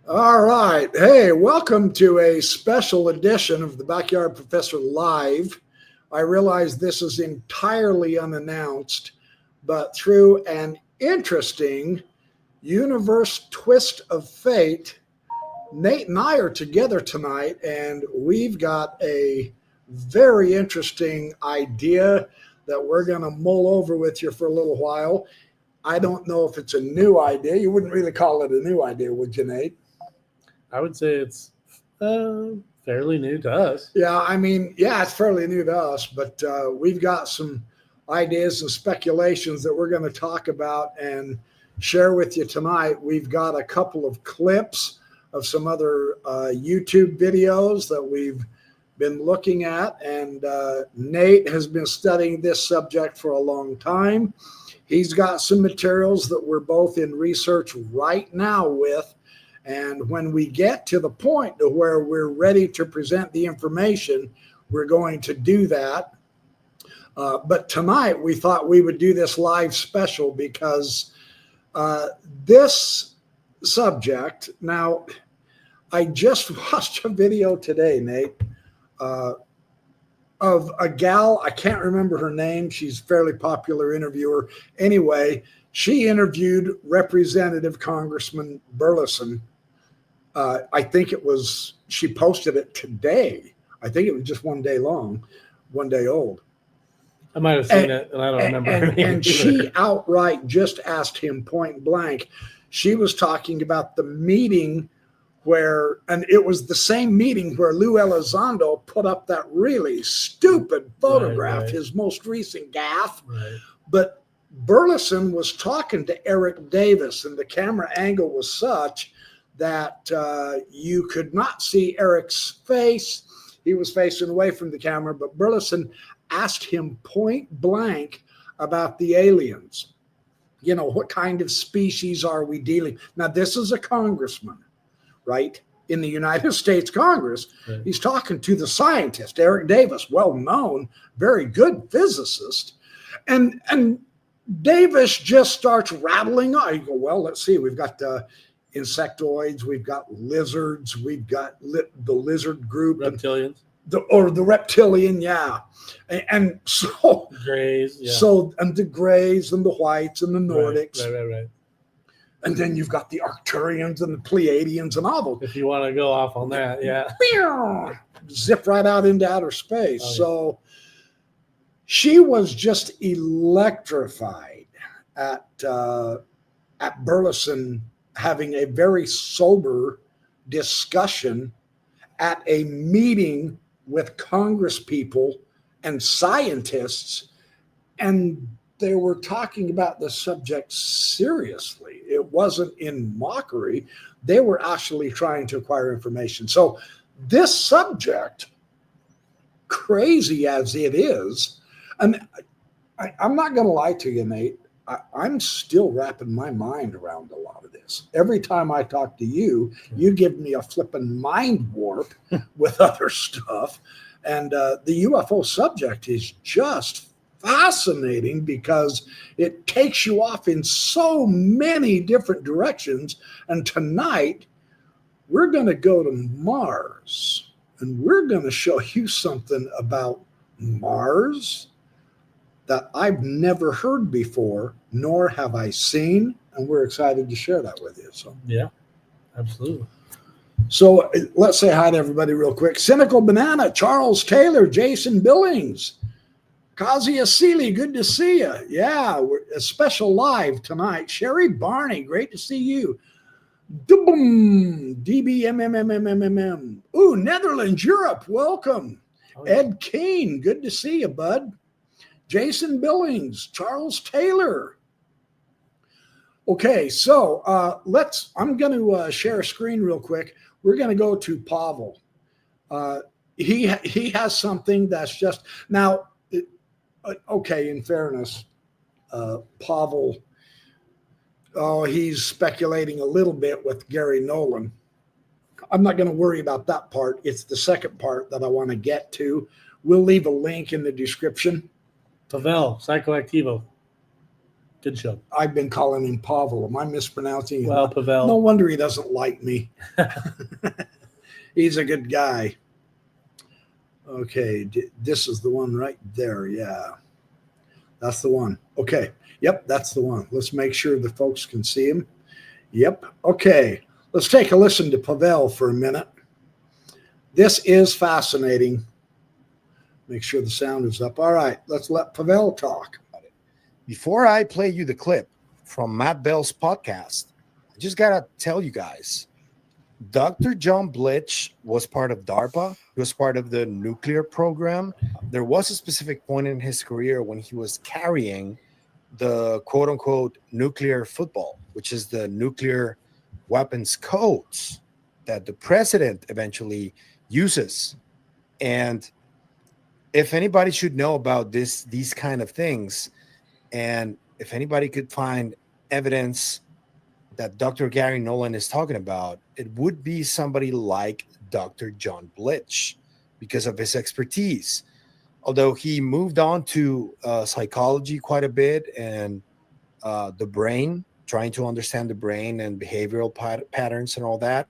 All right. Hey, welcome to a special edition of the Backyard Professor Live. I realize this is entirely unannounced, but through an interesting universe twist of fate, Nate and I are together tonight, and we've got a very interesting idea that we're going to mull over with you for a little while. I don't know if it's a new idea. You wouldn't really call it a new idea, would you, Nate? I would say it's fairly new to us. Yeah, it's fairly new to us, but we've got some ideas and speculations that we're going to talk about and share with you tonight. We've got a couple of clips of some other YouTube videos that we've been looking at, and Nate has been studying this subject for a long time. He's got some materials that we're both in research right now with. And when we get to the point to where we're ready to present the information, we're going to do that. But tonight we thought we would do this live special because this subject, now I just watched a video today, Nate, of a gal, I can't remember her name. She's a fairly popular interviewer. Anyway, she interviewed Representative Congressman Burleson. I think she posted it today. I think it was just one day old. I might have seen it, and I don't remember her name. And she outright just asked him point blank. She was talking about the meeting and it was the same meeting where Lou Elizondo put up that really stupid photograph, his most recent gaffe. Right. But Burleson was talking to Eric Davis, and the camera angle was such that you could not see Eric's face. He was facing away from the camera, but Burleson asked him point blank about the aliens. You know, what kind of species are we dealing? Now, this is a congressman, right? In the United States Congress. Right. He's talking to the scientist, Eric Davis, well-known, very good physicist. And Davis just starts rattling on. You go, well, let's see. We've got insectoids, we've got lizards, we've got the lizard group, reptilians, the reptilian, yeah, and so grays, yeah. So and the grays and the whites and the Nordics, right. And then you've got the Arcturians and the Pleiadians and all those. If you want to go off on that, yeah, zip right out into outer space. Oh, yeah. So she was just electrified at Burleson having a very sober discussion at a meeting with Congress people and scientists, and they were talking about the subject seriously. It wasn't in mockery. They were actually trying to acquire information. So this subject, crazy as it is, and I'm not going to lie to you, Nate, I'm still wrapping my mind around a lot of this. Every time I talk to you, you give me a flipping mind warp with other stuff. And the UFO subject is just fascinating because it takes you off in so many different directions. And tonight, we're going to go to Mars, and we're going to show you something about Mars that I've never heard before, nor have I seen, and we're excited to share that with you. So yeah, absolutely. So let's say hi to everybody real quick. Cynical Banana, Charles Taylor, Jason Billings, Kazi Asili, good to see you. Yeah, we're a special live tonight. Sherry Barney, great to see you. Boom, DBMMMMMM. Ooh, Netherlands, Europe, welcome. Oh, yeah. Ed Keane, good to see you, bud. Jason Billings, Charles Taylor. Okay, so I'm going to share a screen real quick. We're going to go to Pavel. He has something that's just now. Okay, in fairness, Pavel. Oh, he's speculating a little bit with Gary Nolan. I'm not going to worry about that part. It's the second part that I want to get to. We'll leave a link in the description. Pavel, Psychoactivo. Good show. I've been calling him Pavel. Am I mispronouncing him? Well, Pavel. No wonder he doesn't like me. He's a good guy. Okay, this is the one right there. Yeah, that's the one. Okay, yep, that's the one. Let's make sure the folks can see him. Yep, okay. Let's take a listen to Pavel for a minute. This is fascinating. Make sure the sound is up. All right, let's let Pavel talk. Before I play you the clip from Matt Bell's podcast, I just got to tell you guys, Dr. John Blitch was part of DARPA. He was part of the nuclear program. There was a specific point in his career when he was carrying the quote-unquote nuclear football, which is the nuclear weapons codes that the president eventually uses. And if anybody should know about these kind of things, and if anybody could find evidence that Dr. Gary Nolan is talking about, it would be somebody like Dr. John Blitch because of his expertise. Although he moved on to psychology quite a bit and the brain, trying to understand the brain and behavioral patterns and all that.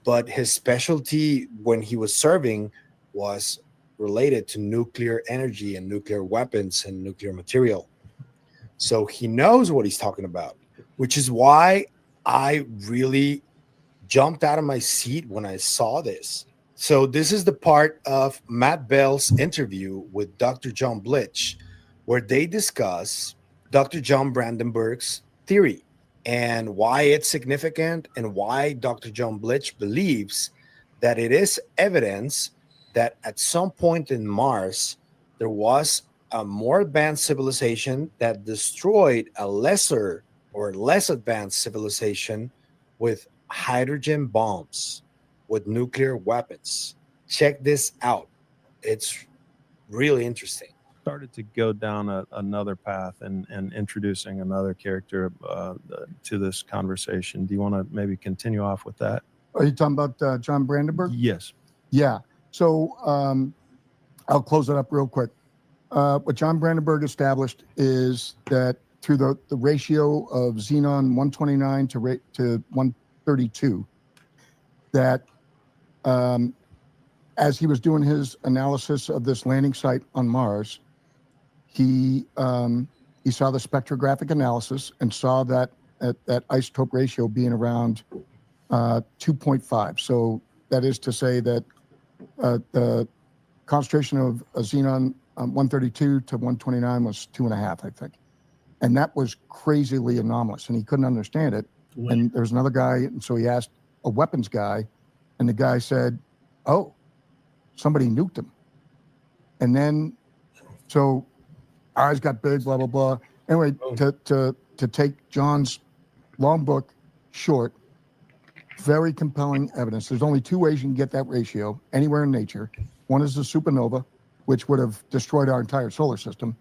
But his specialty when he was serving was related to nuclear energy and nuclear weapons and nuclear material. So he knows what he's talking about, which is why I really jumped out of my seat when I saw this. So this is the part of Matt Bell's interview with Dr. John Blitch, where they discuss Dr. John Brandenburg's theory and why it's significant and why Dr. John Blitch believes that it is evidence that at some point in Mars, there was a more advanced civilization that destroyed a lesser or less advanced civilization with hydrogen bombs, with nuclear weapons. Check this out. It's really interesting. Started to go down another path and introducing another character to this conversation. Do you want to maybe continue off with that? Are you talking about John Brandenburg? Yes. Yeah. So I'll close it up real quick. What John Brandenburg established is that through the ratio of xenon 129 to 132, that as he was doing his analysis of this landing site on Mars, he saw the spectrographic analysis and saw that that isotope ratio being around 2.5. So that is to say that the concentration of a xenon 132 to 129 was 2.5, I think. And that was crazily anomalous, and he couldn't understand it. Right. And there's another guy, and so he asked a weapons guy, and the guy said, "Oh, somebody nuked him." And then, so eyes got big, blah, blah, blah. Anyway, to take John's long book short, very compelling evidence. There's only two ways you can get that ratio anywhere in nature. One is the supernova, which would have destroyed our entire solar system.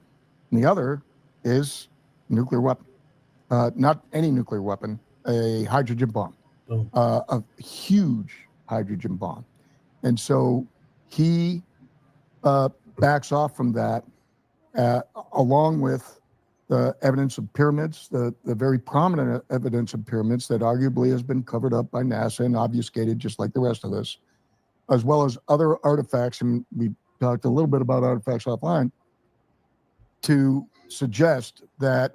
And the other is nuclear weapon. Not any nuclear weapon, a hydrogen bomb, a huge hydrogen bomb. And so he backs off from that, along with the evidence of pyramids, the very prominent evidence of pyramids that arguably has been covered up by NASA and obfuscated just like the rest of this, as well as other artifacts, and we talked a little bit about artifacts offline, to suggest that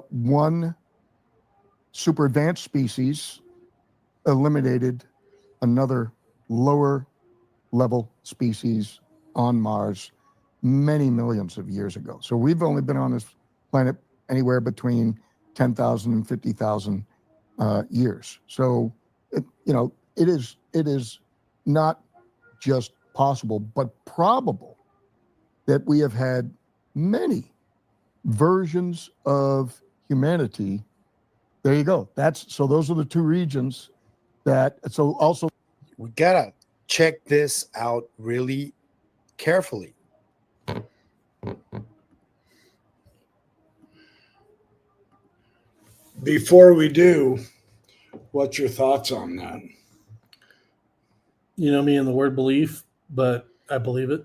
one super advanced species eliminated another lower level species on Mars many millions of years ago. So we've only been on this planet anywhere between 10,000 and 50,000 years. So it is not just possible, but probable that we have had many versions of humanity. There you go. So those are the two regions that, so also We gotta check this out really carefully. Before we do, what's your thoughts on that? You know me and the word belief, but I believe it.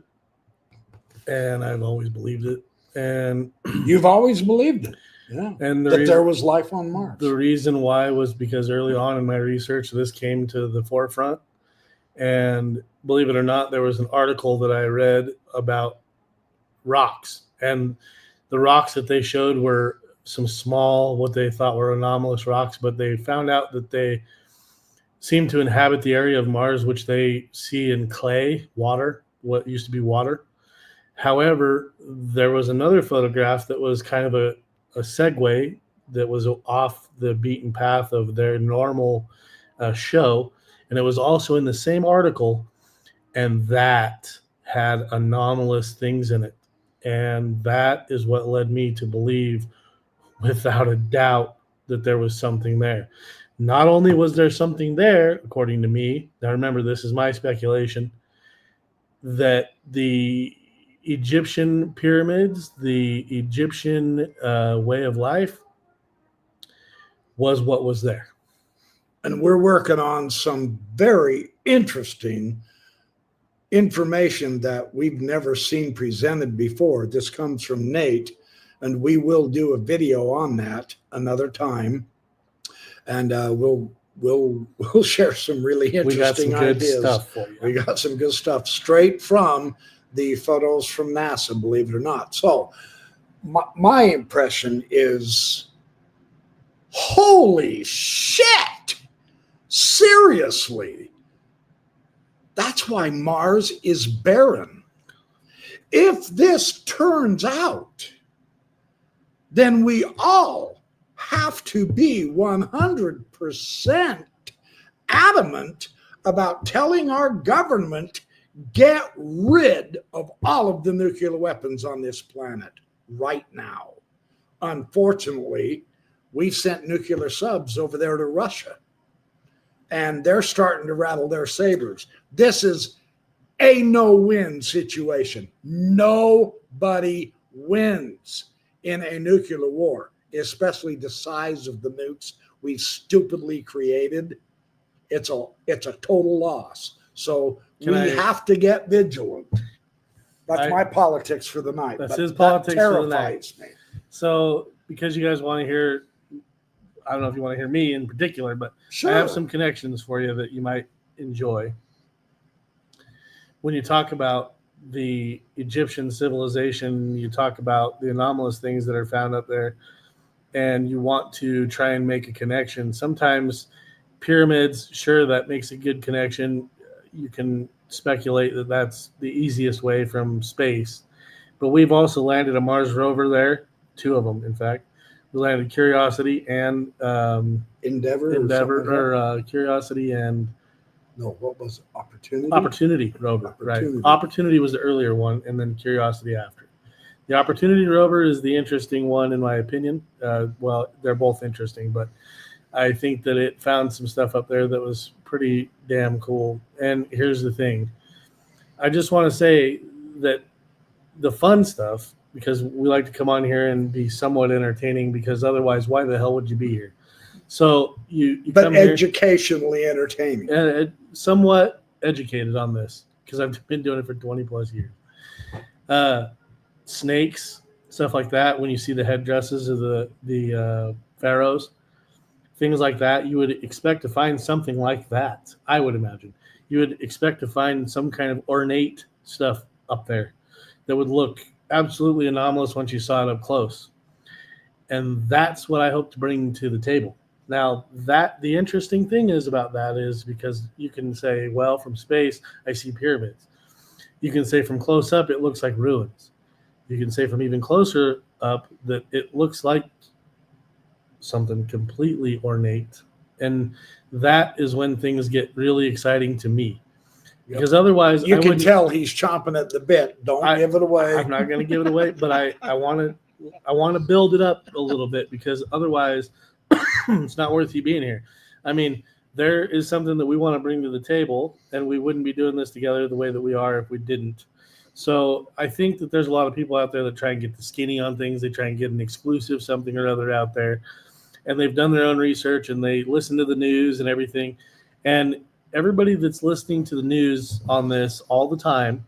And I've always believed it. And You've always believed it. Yeah. and That there was life on Mars. the reason why was because early on in my research, this came to the forefront. And believe it or not, there was an article that I read about rocks. And the rocks that they showed were some small, what they thought were anomalous rocks, but they found out that they seem to inhabit the area of Mars, which they see in clay, water, what used to be water. However, there was another photograph that was kind of a segue that was off the beaten path of their normal show. And it was also in the same article, and that had anomalous things in it. And that is what led me to believe, without a doubt, that there was something there. Not only was there something there, according to me, now remember, this is my speculation, that the Egyptian pyramids, the Egyptian way of life, was what was there. And we're working on some very interesting information that we've never seen presented before. This comes from Nate, and we will do a video on that another time. And we'll share some really We got some interesting good ideas. stuff for you. We got some good stuff straight from the photos from NASA, believe it or not. So my impression is, holy shit! Seriously, that's why Mars is barren. If this turns out, then we all have to be 100% adamant about telling our government, get rid of all of the nuclear weapons on this planet right now. Unfortunately, we've sent nuclear subs over there to Russia, and they're starting to rattle their sabers. This is a no-win situation. Nobody wins in a nuclear war, especially the size of the nukes we stupidly created. It's a total loss. So we have to get vigilant. That's my politics for the night. That's his politics for the night. Me. So, because you guys want to hear, I don't know if you want to hear me in particular, but Sure. I have some connections for you that you might enjoy. When you talk about the Egyptian civilization, you talk about the anomalous things that are found up there, and you want to try and make a connection. Sometimes pyramids, sure, that makes a good connection. You can speculate that that's the easiest way from space. But we've also landed a Mars rover there, 2 of them, in fact. We landed Curiosity and Endeavor, Curiosity and no, what was it? Opportunity? Opportunity rover. Opportunity. Right. Opportunity was the earlier one, and then Curiosity after. The Opportunity rover is the interesting one, in my opinion. Well, they're both interesting, but I think that it found some stuff up there that was pretty damn cool. And here's the thing. I just want to say that the fun stuff, because we like to come on here and be somewhat entertaining, because otherwise, why the hell would you be here? So you but come here, educationally entertaining. somewhat educated on this, because I've been doing it for 20 plus years. Snakes, stuff like that. When you see the headdresses of the pharaohs, things like that, you would expect to find something like that. I would imagine you would expect to find some kind of ornate stuff up there that would look absolutely anomalous once you saw it up close. And that's what I hope to bring to the table. Now, that the interesting thing is about that is because you can say, well, from space, I see pyramids. You can say from close up, it looks like ruins. You can say from even closer up that it looks like something completely ornate. And that is when things get really exciting to me. Because otherwise, you can tell he's chomping at the bit. Don't give it away. I'm not going to give it away, but I want to build it up a little bit, because otherwise it's not worth you being here. I mean, there is something that we want to bring to the table, and we wouldn't be doing this together the way that we are if we didn't. So I think that there's a lot of people out there that try and get the skinny on things. They try and get an exclusive something or other out there, and they've done their own research and they listen to the news and everything. And everybody that's listening to the news on this all the time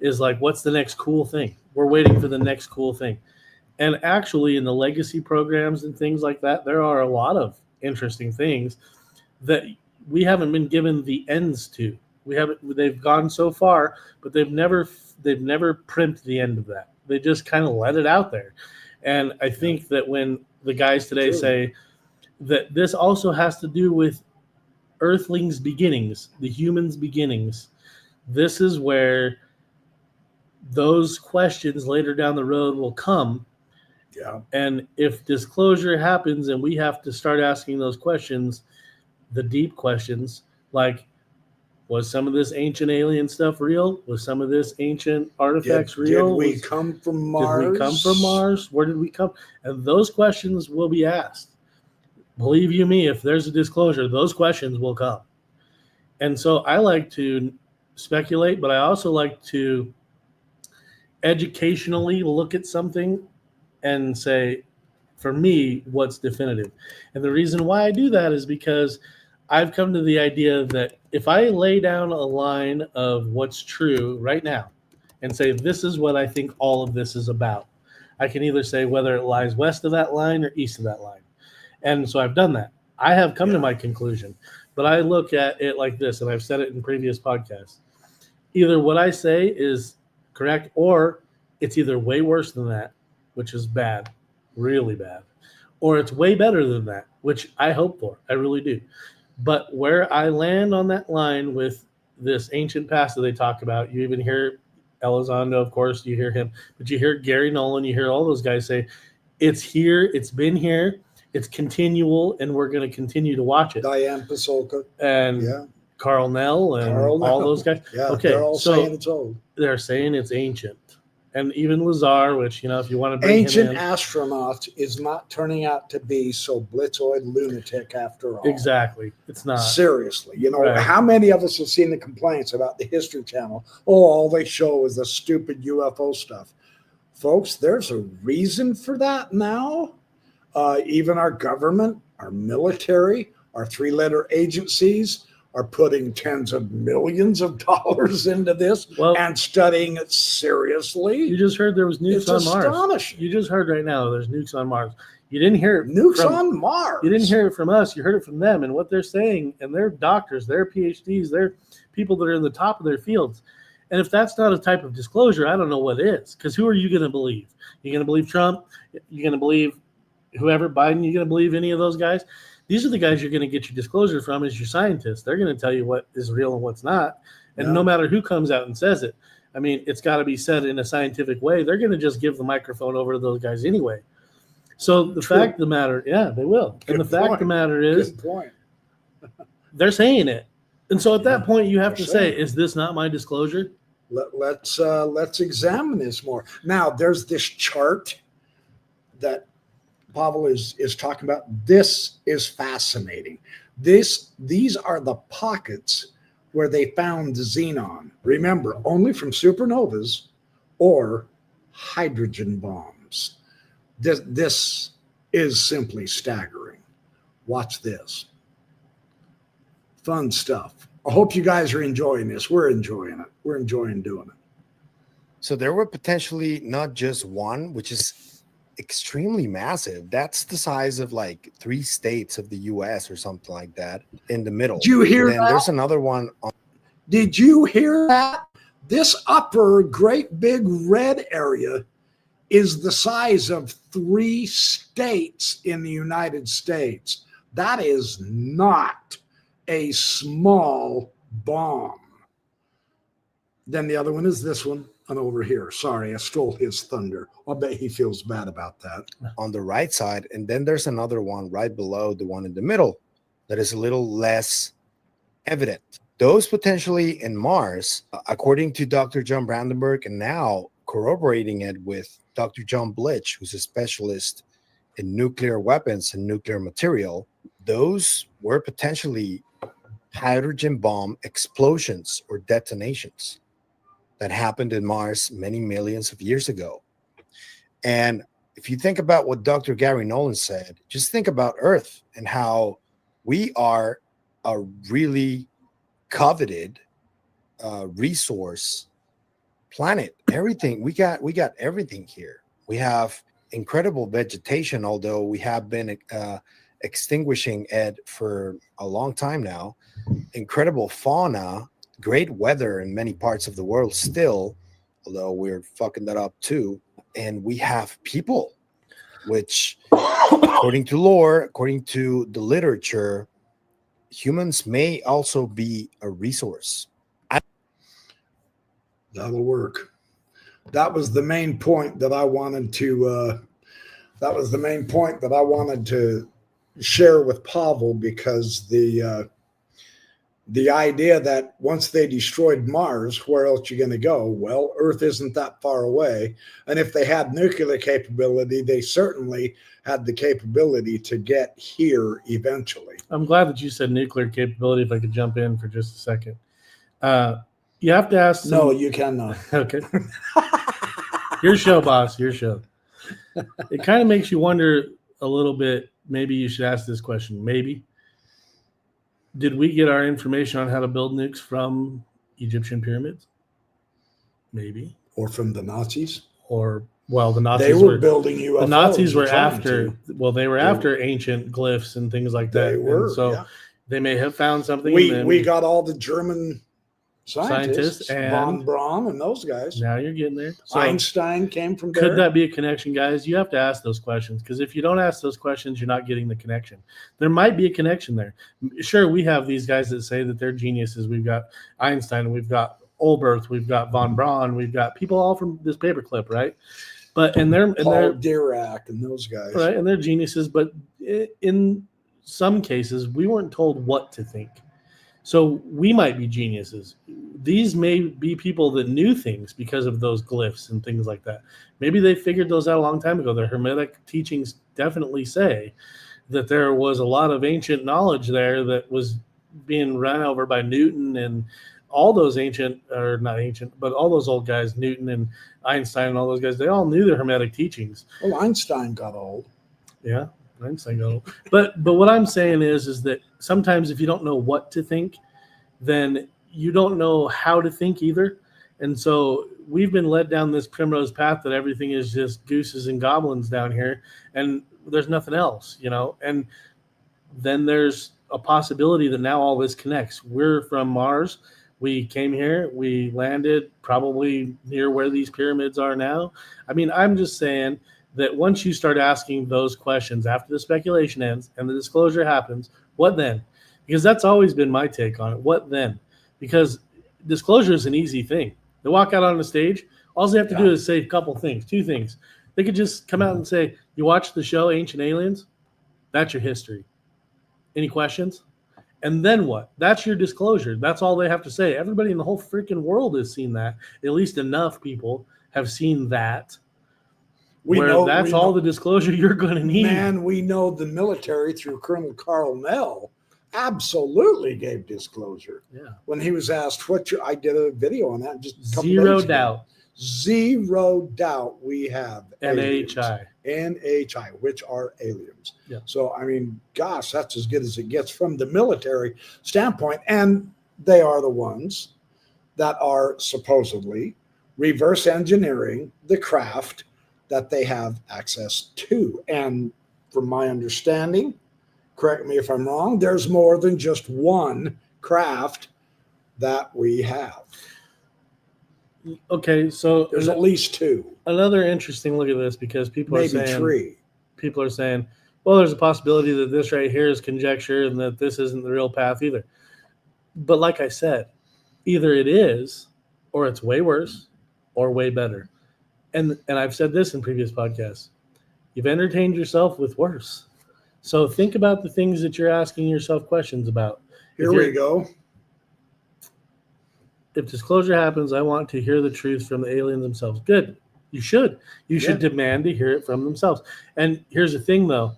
is like, what's the next cool thing? We're waiting for the next cool thing. And actually, in the legacy programs and things like that, there are a lot of interesting things that we haven't been given the ends to. They've gone so far, but they've never primped the end of that. They just kind of let it out there. And I think that when the guys today say that this also has to do with Earthlings' beginnings, the humans' beginnings, this is where those questions later down the road will come. Yeah. And if disclosure happens and we have to start asking those questions, the deep questions, like, was some of this ancient alien stuff real? Was some of this ancient artifacts real? Did we come from Mars? Did we come from Mars? Where did we come? And those questions will be asked. Believe you me, if there's a disclosure, those questions will come. And so I like to speculate, but I also like to educationally look at something and say, for me, what's definitive. And the reason why I do that is because I've come to the idea that if I lay down a line of what's true right now and say, this is what I think all of this is about, I can either say whether it lies west of that line or east of that line. And so I've done that. I have come to my conclusion, but I look at it like this, and I've said it in previous podcasts. Either what I say is correct, or it's either way worse than that, which is bad, really bad, or it's way better than that, which I hope for. I really do. But where I land on that line with this ancient past that they talk about, you even hear Elizondo, of course, you hear him, but you hear Gary Nolan, you hear all those guys say, it's here, it's been here, it's continual, and we're going to continue to watch it. Diane Pasolka. And Carl Nell and all those guys. Yeah, okay, they're all so saying it's old. they're saying it's ancient. And even Lazar, which, if you want to bring Ancient him in. astronaut is not turning out to be so blitzoid lunatic after all. Exactly. It's not. Seriously. Right. How many of us have seen the complaints about the History Channel? Oh, all they show is the stupid UFO stuff. Folks, there's a reason for that now. Even our government, our military, our three-letter agencies are putting tens of millions of dollars into this and studying it seriously. You just heard there was nukes on Mars. Astonishing. You just heard right now there's nukes on Mars. You didn't hear it nukes on Mars. You didn't hear it from us. You heard it from them and what they're saying. And they're doctors, they're PhDs, they're people that are in the top of their fields. And if that's not a type of disclosure, I don't know what is. Because who are you going to believe? You're going to believe Trump? You're going to believe whoever, Biden? You're going to believe any of those guys? These are the guys you're going to get your disclosure from as your scientists. They're going to tell you what is real and what's not. And no matter who comes out and says it, I mean, it's got to be said in a scientific way. They're going to just give the microphone over to those guys anyway. So the fact of the matter, they will. Good and the fact of the matter is, they're saying it. And so at that point, you have to say, is this not my disclosure? Let's examine this more. Now, there's this chart that Pavel is talking about. This is fascinating. These are the pockets where they found xenon. Remember, only from supernovas or hydrogen bombs. This is simply staggering. Watch this. Fun stuff. I hope you guys are enjoying this. We're enjoying it. We're enjoying doing it. So there were potentially not just one, which is extremely massive. That's the size of like 3 states of the US or something like that in the middle. Did you hear that? There's another one. Did you hear that? This upper great big red area is the size of 3 states in the United States. That is not a small bomb. Then the other one is this one. And over here. Sorry, I stole his thunder. I'll bet he feels bad about that. On the right side. And then there's another one right below the one in the middle that is a little less evident. Those potentially in Mars, according to Dr. John Brandenburg, and now corroborating it with Dr. John Blitch, who's a specialist in nuclear weapons and nuclear material, those were potentially hydrogen bomb explosions or detonations that happened in Mars many millions of years ago. And if you think about what Dr. Gary Nolan said, just think about Earth and how we are a really coveted resource planet, everything. We got everything here. We have incredible vegetation, although we have been extinguishing it for a long time now. Incredible fauna, great weather in many parts of the world still, although we're fucking that up too. And we have people, which, according to lore, according to the literature, humans may also be a resource. That'll work. That was the main point that I wanted to. That was the main point that I wanted to share with Pavel, because the idea that once they destroyed Mars, where else you going to go? Well, Earth isn't that far away, and if they had nuclear capability, they certainly had the capability to get here eventually. I'm glad that you said nuclear capability. If I could jump in for just a second, you have to ask. No, you cannot. Okay. Your show, boss. Your show. It kind of makes you wonder a little bit. Maybe you should ask this question. Maybe. Did we get our information on how to build nukes from Egyptian pyramids? Maybe. Or from the Nazis. Or, well, the Nazis They were building UFOs. The Nazis were trying after. to. Well, they were after ancient glyphs and things like that. They were. And so yeah. they may have found something. We got all the German scientists and von Braun and those guys. Now you're getting there. So Einstein came from there. could that be a connection, guys? You have to ask those questions, because if you don't ask those questions, you're not getting the connection. There might be a connection there. Sure, we have these guys that say that they're geniuses. We've got Einstein, we've got Olbert, we've got von Braun, we've got people all from this paperclip, right? But they're Paul Dirac and those guys, right, and they're geniuses. But in some cases, we weren't told what to think. So we might be geniuses. These may be people that knew things because of those glyphs and things like that. Maybe they figured those out a long time ago. The Hermetic teachings definitely say that there was a lot of ancient knowledge there that was being run over by Newton and all those ancient, or not ancient, but all those old guys, Newton and Einstein and all those guys, they all knew the Hermetic teachings. Well, Einstein got old. Yeah. But what I'm saying is that sometimes if you don't know what to think, then you don't know how to think either. And so we've been led down this primrose path that everything is just gooses and goblins down here, and there's nothing else, And then there's a possibility that now all this connects. We're from Mars. We came here. We landed probably near where these pyramids are now. I mean, I'm just saying that once you start asking those questions after the speculation ends and the disclosure happens, what then? Because that's always been my take on it. What then? Because disclosure is an easy thing. They walk out on the stage. All they have to do is say a couple things, two things. They could just come out and say, you watched the show Ancient Aliens? That's your history. Any questions? And then what? That's your disclosure. That's all they have to say. Everybody in the whole freaking world has seen that. At least enough people have seen that. That's all the disclosure you're going to need. Man, we know the military through Colonel Carl Nell absolutely gave disclosure. Yeah. When he was asked I did a video on that just a couple Zero days ago. doubt. Zero doubt we have NHI. NHI, which are aliens. Yeah. So, I mean, gosh, that's as good as it gets from the military standpoint. And they are the ones that are supposedly reverse engineering the craft that they have access to. And from my understanding, correct me if I'm wrong, there's more than just one craft that we have. Okay, so There's at least two. Another interesting look at this, because people Maybe are saying three. People are saying, well, there's a possibility that this right here is conjecture and that this isn't the real path either. But like I said, either it is, or it's way worse, or way better. And I've said this in previous podcasts. You've entertained yourself with worse. So think about the things that you're asking yourself questions about. Here we go. If disclosure happens, I want to hear the truth from the aliens themselves. Good. You should. You should demand to hear it from themselves. And here's the thing, though.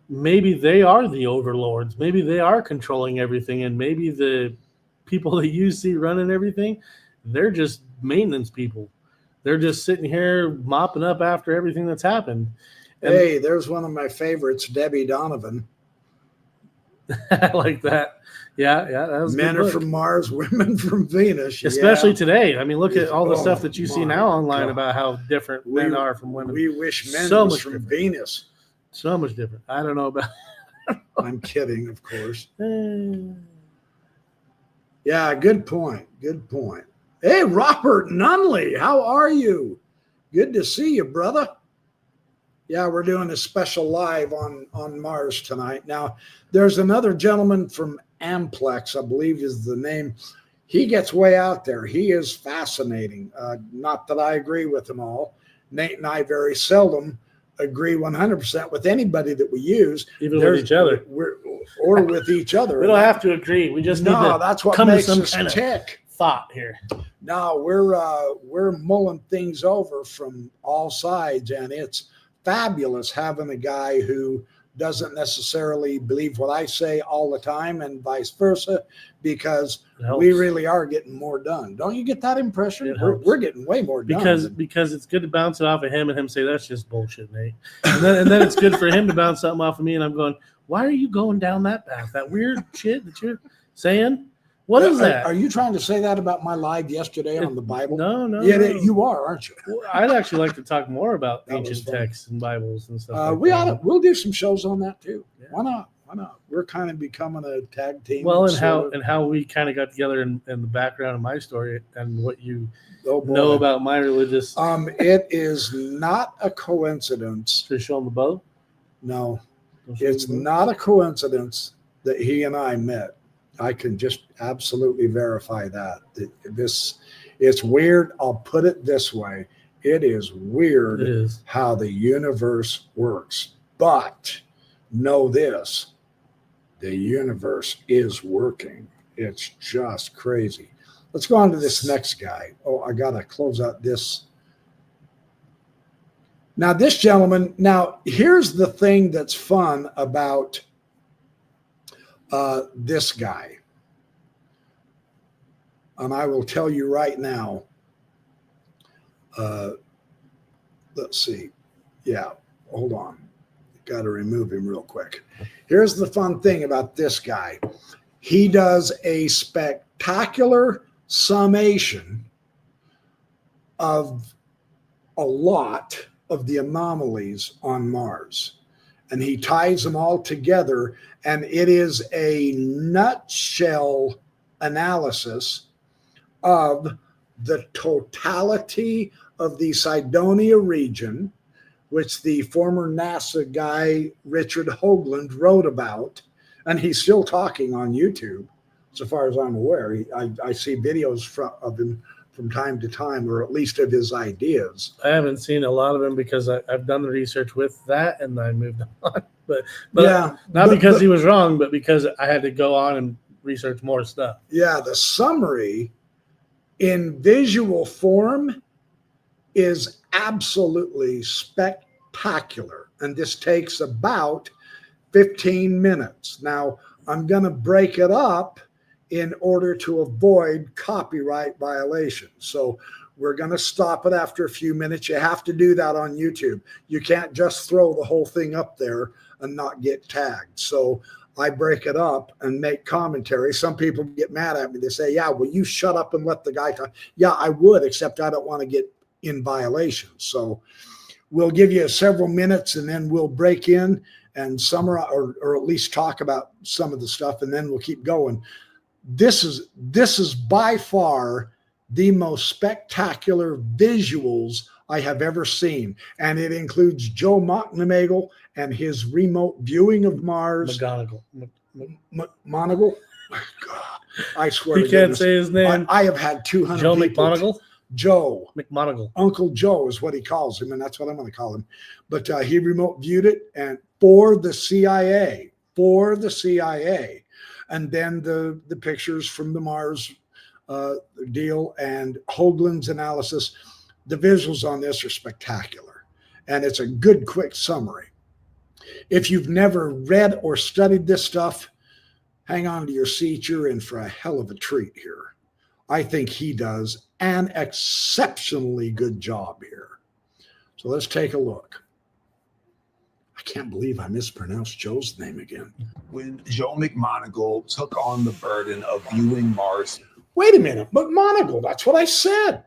Maybe they are the overlords. Maybe they are controlling everything. And maybe the people that you see running everything, they're just maintenance people. They're just sitting here mopping up after everything that's happened. And hey, there's one of my favorites, Debbie Donovan. Like that. Yeah, that was a Men good are book. from Mars, women from Venus. Especially Yeah. today. I mean, look at all the Oh, stuff that you see my now online God. about how different men are from women. We wish men So was much from different. Venus. So much different. I don't know about. I'm kidding, of course. Yeah, good point. Good point. Hey, Robert Nunley, how are you? Good to see you, brother. Yeah, we're doing a special live on Mars tonight. Now, there's another gentleman from Amplex, I believe is the name. He gets way out there. He is fascinating. Not that I agree with them all. Nate and I very seldom agree 100% with anybody that we use. Even with each other. Or with each other. We don't have to agree. We just need to that's what come to makes some us kind of tick. thought here. No, we're mulling things over from all sides, and it's fabulous having a guy who doesn't necessarily believe what I say all the time, and vice versa, because we really are getting more done. Don't you get that impression? We're getting way more done. Because it's good to bounce it off of him and him say that's just bullshit, Nate. And then it's good for him to bounce something off of me, and I'm going, why are you going down that path? That weird shit that you're saying? What is that? Are you trying to say that about my live yesterday on the Bible? No. Yeah, you are, aren't you? Well, I'd actually like to talk more about That was ancient fun. texts and Bibles and stuff. We'll do some shows on that too. Yeah. Why not? We're kind of becoming a tag team. Well, and how we kind of got together in the background of my story and what you know about my religious. It is not a coincidence. To show him the bow? No, it's not a coincidence that he and I met. I can just absolutely verify that. It's weird. I'll put it this way. It is weird how the universe works. But know this, the universe is working. It's just crazy. Let's go on to this next guy. Oh, I got to close out this. Now, this gentleman, here's the thing that's fun about this guy. And I will tell you right now, let's see. Yeah, hold on. Got to remove him real quick. Here's the fun thing about this guy. He does a spectacular summation of a lot of the anomalies on Mars. And he ties them all together, and it is a nutshell analysis of the totality of the Cydonia region, which the former NASA guy Richard Hoagland wrote about, and he's still talking on YouTube, so far as I'm aware. I see videos of him from time to time, or at least of his ideas. I haven't seen a lot of them because I've done the research with that and I moved on. But yeah, not because he was wrong, but because I had to go on and research more stuff. Yeah, the summary in visual form is absolutely spectacular. And this takes about 15 minutes. Now, I'm going to break it up in order to avoid copyright violations. So we're going to stop it after a few minutes. You have to do that on YouTube. You can't just throw the whole thing up there and not get tagged. So I break it up and make commentary. Some people get mad at me. They say, yeah, will you shut up and let the guy talk? Yeah, I would, except I don't want to get in violation. So we'll give you several minutes and then we'll break in and summarize or at least talk about some of the stuff, and then we'll keep going. This is by far the most spectacular visuals I have ever seen. And it includes Joe Mocknamagle and his remote viewing of Mars. McGonagall. Monagle? God, I swear You to can't goodness. say his name. I have had 200 Joe people. McMonagle? Joe. McMonagle. Uncle Joe is what he calls him, and that's what I'm going to call him. But he remote viewed it, and for the CIA. And then the pictures from the Mars deal and Hoagland's analysis. The visuals on this are spectacular, and it's a good, quick summary. If you've never read or studied this stuff, hang on to your seat. You're in for a hell of a treat here. I think he does an exceptionally good job here. So let's take a look. I can't believe I mispronounced Joe's name again. When Joe McMoneagle took on the burden of viewing Mars Wait a minute, McMoneagle, that's what I said.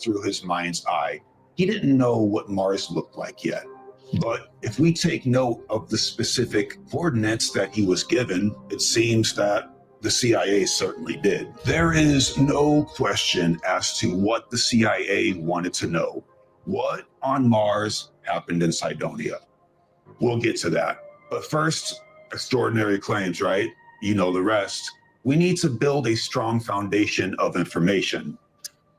through his mind's eye, he didn't know what Mars looked like yet. But if we take note of the specific coordinates that he was given, it seems that the CIA certainly did. There is no question as to what the CIA wanted to know. What on Mars happened in Cydonia? We'll get to that. But first, extraordinary claims, right? You know the rest. We need to build a strong foundation of information.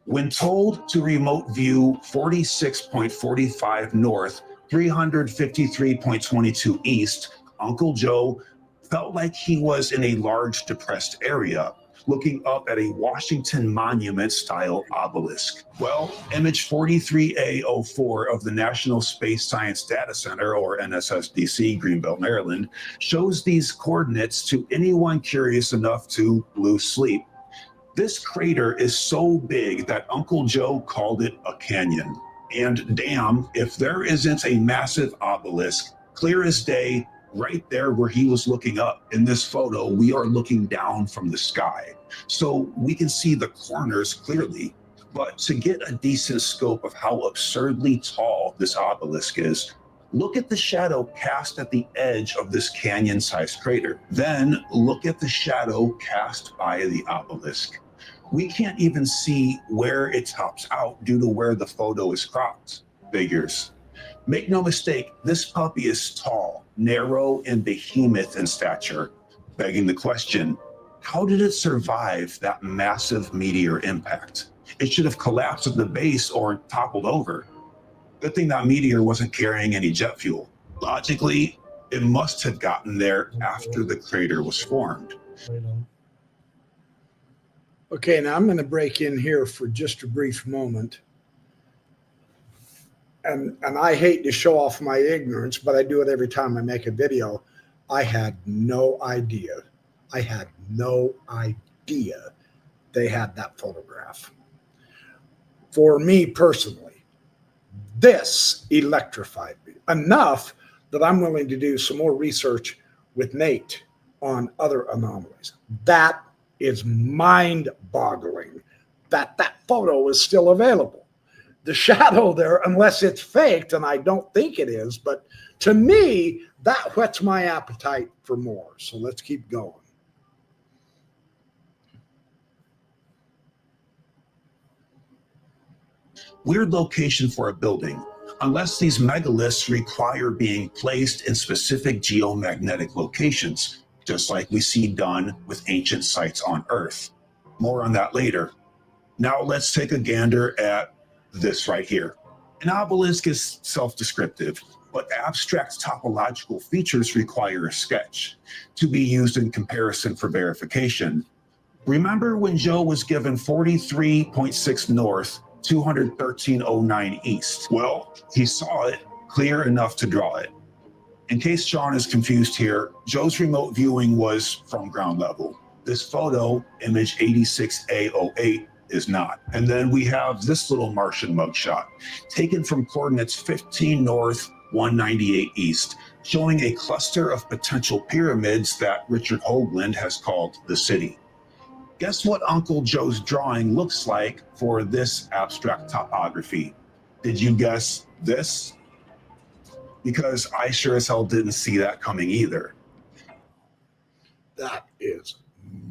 When told to remote view 46.45 north, 353.22 east, Uncle Joe felt like he was in a large depressed area, looking up at a Washington Monument-style obelisk. Well, image 43A04 of the National Space Science Data Center, or NSSDC, Greenbelt, Maryland, shows these coordinates to anyone curious enough to lose sleep. This crater is so big that Uncle Joe called it a canyon. And damn, if there isn't a massive obelisk, clear as day, right there where he was looking up. In this photo, we are looking down from the sky, so we can see the corners clearly. But to get a decent scope of how absurdly tall this obelisk is, look at the shadow cast at the edge of this canyon-sized crater. Then look at the shadow cast by the obelisk. We can't even see where it tops out due to where the photo is cropped. Figures. Make no mistake, this puppy is tall, narrow, and behemoth in stature, begging the question, how did it survive that massive meteor impact? It should have collapsed at the base or toppled over. Good thing that meteor wasn't carrying any jet fuel. Logically, it must have gotten there after the crater was formed. Right on. Okay, now I'm going to break in here for just a brief moment. And I hate to show off my ignorance, but I do it every time I make a video. I had no idea. I had no idea they had that photograph. For me personally, this electrified me enough that I'm willing to do some more research with Nate on other anomalies. That is mind-boggling that that photo is still available. The shadow there, unless it's faked, and I don't think it is, but to me, that whets my appetite for more. So let's keep going. Weird location for a building, unless these megaliths require being placed in specific geomagnetic locations, just like we see done with ancient sites on Earth. More on that later. Now let's take a gander at this right here. An obelisk is self-descriptive, but abstract topological features require a sketch to be used in comparison for verification. Remember when Joe was given 43.6 north, 213.09 east? Well, he saw it clear enough to draw it. In case Sean is confused here, Joe's remote viewing was from ground level. This photo, image 86A08, is not. And then we have this little Martian mugshot, taken from coordinates 15 north, 198 east, showing a cluster of potential pyramids that Richard Hoagland has called the city. Guess what Uncle Joe's drawing looks like for this abstract topography? Did you guess this? Because I sure as hell didn't see that coming either. That is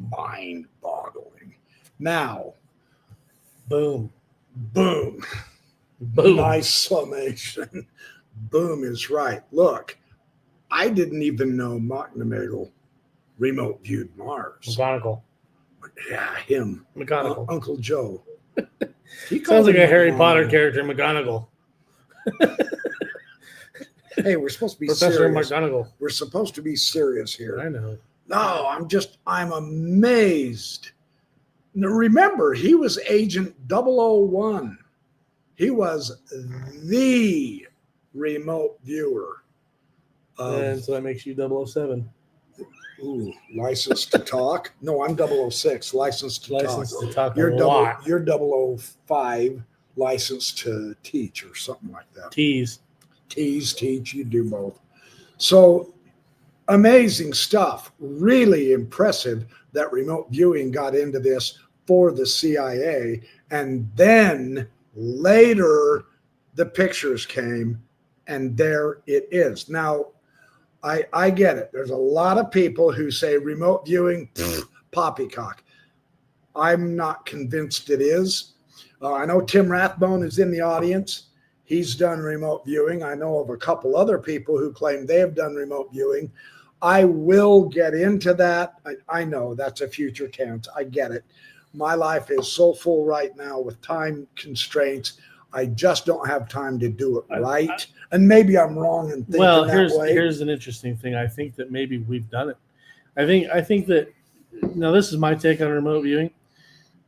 mind-boggling. Now, Boom. boom. Boom. Nice summation. Boom is right. Look, I didn't even know McNamara remote viewed Mars. McGonagall. Yeah, him. McGonagall. Uncle Joe. He Sounds called like him a Harry McGonagall. Potter character, McGonagall. Hey, we're supposed to be Professor serious. McGonagall. We're supposed to be serious here. I know. No, I'm amazed. Now, remember, he was Agent 001. He was the remote viewer And of so that makes you 007. license to talk. No, I'm 006, license to License talk. to talk You're a lot. you're 005, license to teach or something like that. Tease. Tease, teach, you do both. So amazing stuff. Really impressive that remote viewing got into this for the CIA. And then later the pictures came, and there it is. Now, I get it. There's a lot of people who say remote viewing, poppycock. I'm not convinced it is. I know Tim Rathbone is in the audience. He's done remote viewing. I know of a couple other people who claim they have done remote viewing. I will get into that. I know that's a future tense. I get it. My life is so full right now with time constraints. I just don't have time to do it right. And maybe I'm wrong in thinking that way. Here's an interesting thing. I think that maybe we've done it. I think that, now this is my take on remote viewing.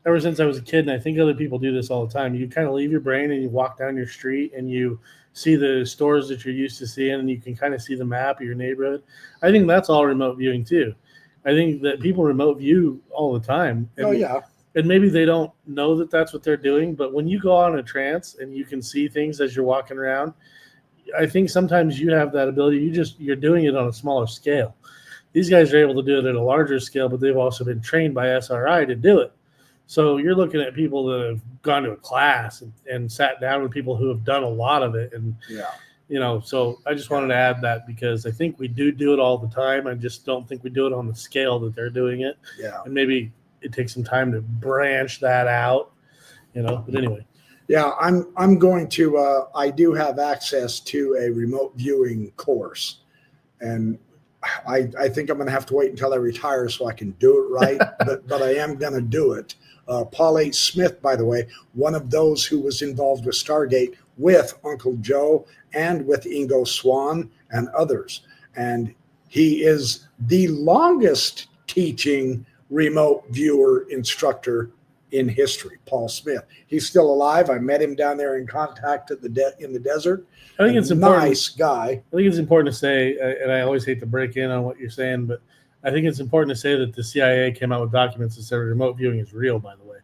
Ever since I was a kid, and I think other people do this all the time, you kind of leave your brain and you walk down your street and you see the stores that you're used to seeing, and you can kind of see the map of your neighborhood. I think that's all remote viewing too. I think that people remote view all the time. And, oh, yeah. And maybe they don't know that that's what they're doing, but when you go on a trance and you can see things as you're walking around, I think sometimes you have that ability. You're doing it on a smaller scale. These guys are able to do it at a larger scale, but they've also been trained by SRI to do it. So you're looking at people that have gone to a class and sat down with people who have done a lot of it. And, so I just wanted to add that because I think we do it all the time. I just don't think we do it on the scale that they're doing it. Yeah. And maybe it takes some time to branch that out, but anyway. Yeah, I'm going to, I do have access to a remote viewing course, and I think I'm going to have to wait until I retire so I can do it right, but I am going to do it. Paul H. Smith, by the way, one of those who was involved with Stargate with Uncle Joe and with Ingo Swann and others. And he is the longest teaching remote viewer instructor in history, Paul Smith. He's still alive. I met him down there in contact at in the desert. I think it's important. Nice guy. I think it's important to say, and I always hate to break in on what you're saying, but I think it's important to say that the CIA came out with documents that said remote viewing is real, by the way.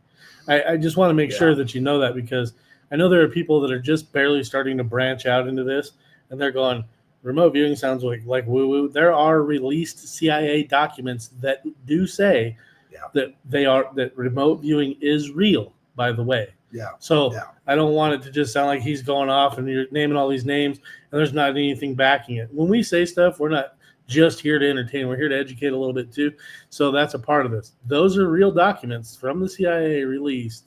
I just want to make sure that you know that, because I know there are people that are just barely starting to branch out into this, and they're going, remote viewing sounds like woo-woo. There are released CIA documents that do say that remote viewing is real, by the way. Yeah. So I don't want it to just sound like he's going off and you're naming all these names and there's not anything backing it. When we say stuff, we're not just here to entertain. We're here to educate a little bit too. So that's a part of this. Those are real documents from the CIA released.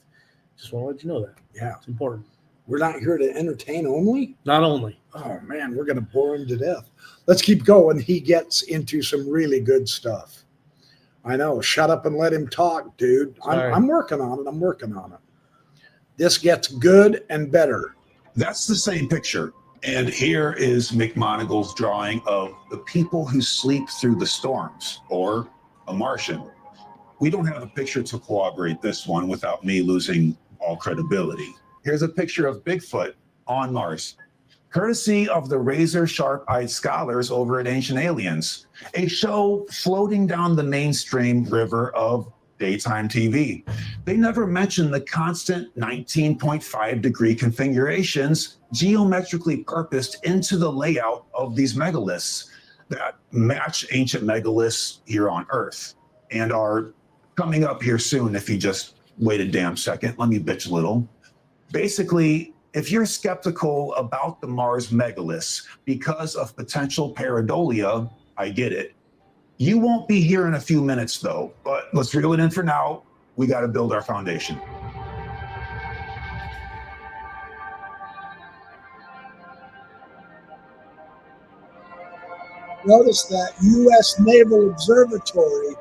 Just want to let you know that. Yeah. It's important. We're not here to entertain only? Not only. Oh, man, we're going to bore him to death. Let's keep going. He gets into some really good stuff. I know. Shut up and let him talk, dude. I'm working on it. This gets good and better. That's the same picture. And here is McMonagle's drawing of the people who sleep through the storms, or a Martian. We don't have a picture to corroborate this one without me losing all credibility. Here's a picture of Bigfoot on Mars, courtesy of the razor-sharp-eyed scholars over at Ancient Aliens, a show floating down the mainstream river of daytime TV. They never mention the constant 19.5 degree configurations geometrically purposed into the layout of these megaliths that match ancient megaliths here on Earth and are coming up here soon. If you just wait a damn second, let me bitch a little. Basically, if you're skeptical about the Mars megaliths because of potential pareidolia, I get it. You won't be here in a few minutes, though, but let's reel it in for now. We got to build our foundation. Notice that U.S. Naval Observatory,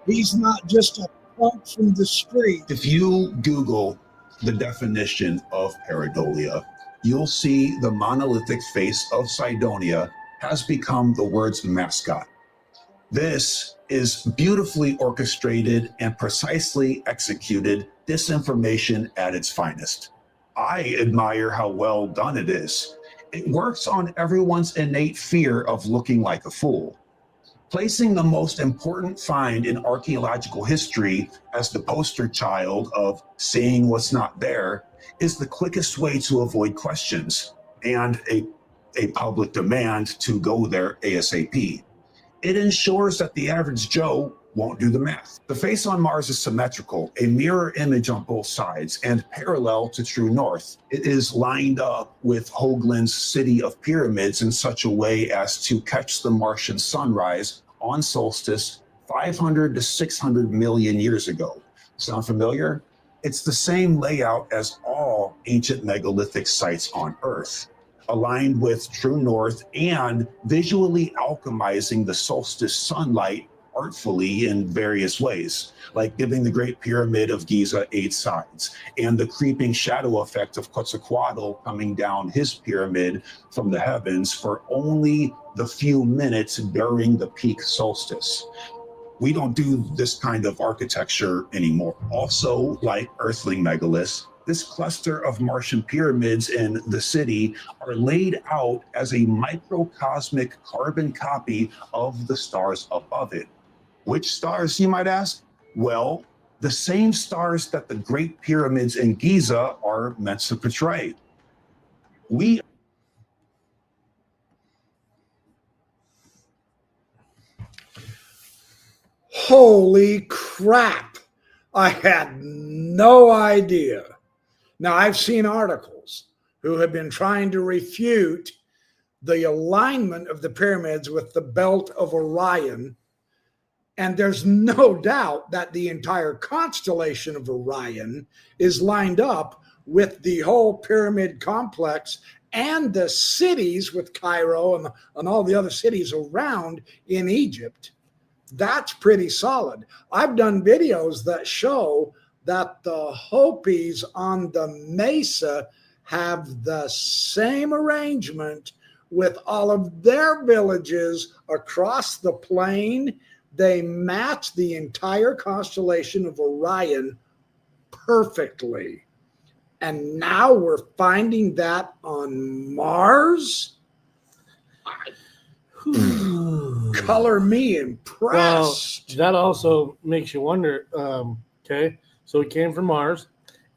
he's not just a plunk from the street. If you Google the definition of pareidolia, you'll see the monolithic face of Cydonia has become the world's mascot. This is beautifully orchestrated and precisely executed disinformation at its finest. I admire how well done it is. It works on everyone's innate fear of looking like a fool. Placing the most important find in archaeological history as the poster child of seeing what's not there is the quickest way to avoid questions and a a public demand to go there ASAP. It ensures that the average Joe won't do the math. The face on Mars is symmetrical, a mirror image on both sides, and parallel to true north. It is lined up with Hoagland's City of Pyramids in such a way as to catch the Martian sunrise on solstice 500 to 600 million years ago. Sound familiar? It's the same layout as all ancient megalithic sites on Earth, aligned with true north and visually alchemizing the solstice sunlight artfully in various ways, like giving the Great Pyramid of Giza 8 sides, and the creeping shadow effect of Quetzalcoatl coming down his pyramid from the heavens for only the few minutes during the peak solstice. We don't do this kind of architecture anymore. Also, like Earthling megaliths, this cluster of Martian pyramids in the city are laid out as a microcosmic carbon copy of the stars above it. Which stars, you might ask? Well, the same stars that the Great Pyramids in Giza are meant to portray. We Holy crap. I had no idea. Now, I've seen articles who have been trying to refute the alignment of the pyramids with the belt of Orion. And there's no doubt that the entire constellation of Orion is lined up with the whole pyramid complex and the cities with Cairo and all the other cities around in Egypt. That's pretty solid. I've done videos that show that the Hopis on the Mesa have the same arrangement with all of their villages across the plain. They match the entire constellation of Orion perfectly. And now we're finding that on Mars? Color me impressed. Well, that also makes you wonder, okay, so we came from Mars.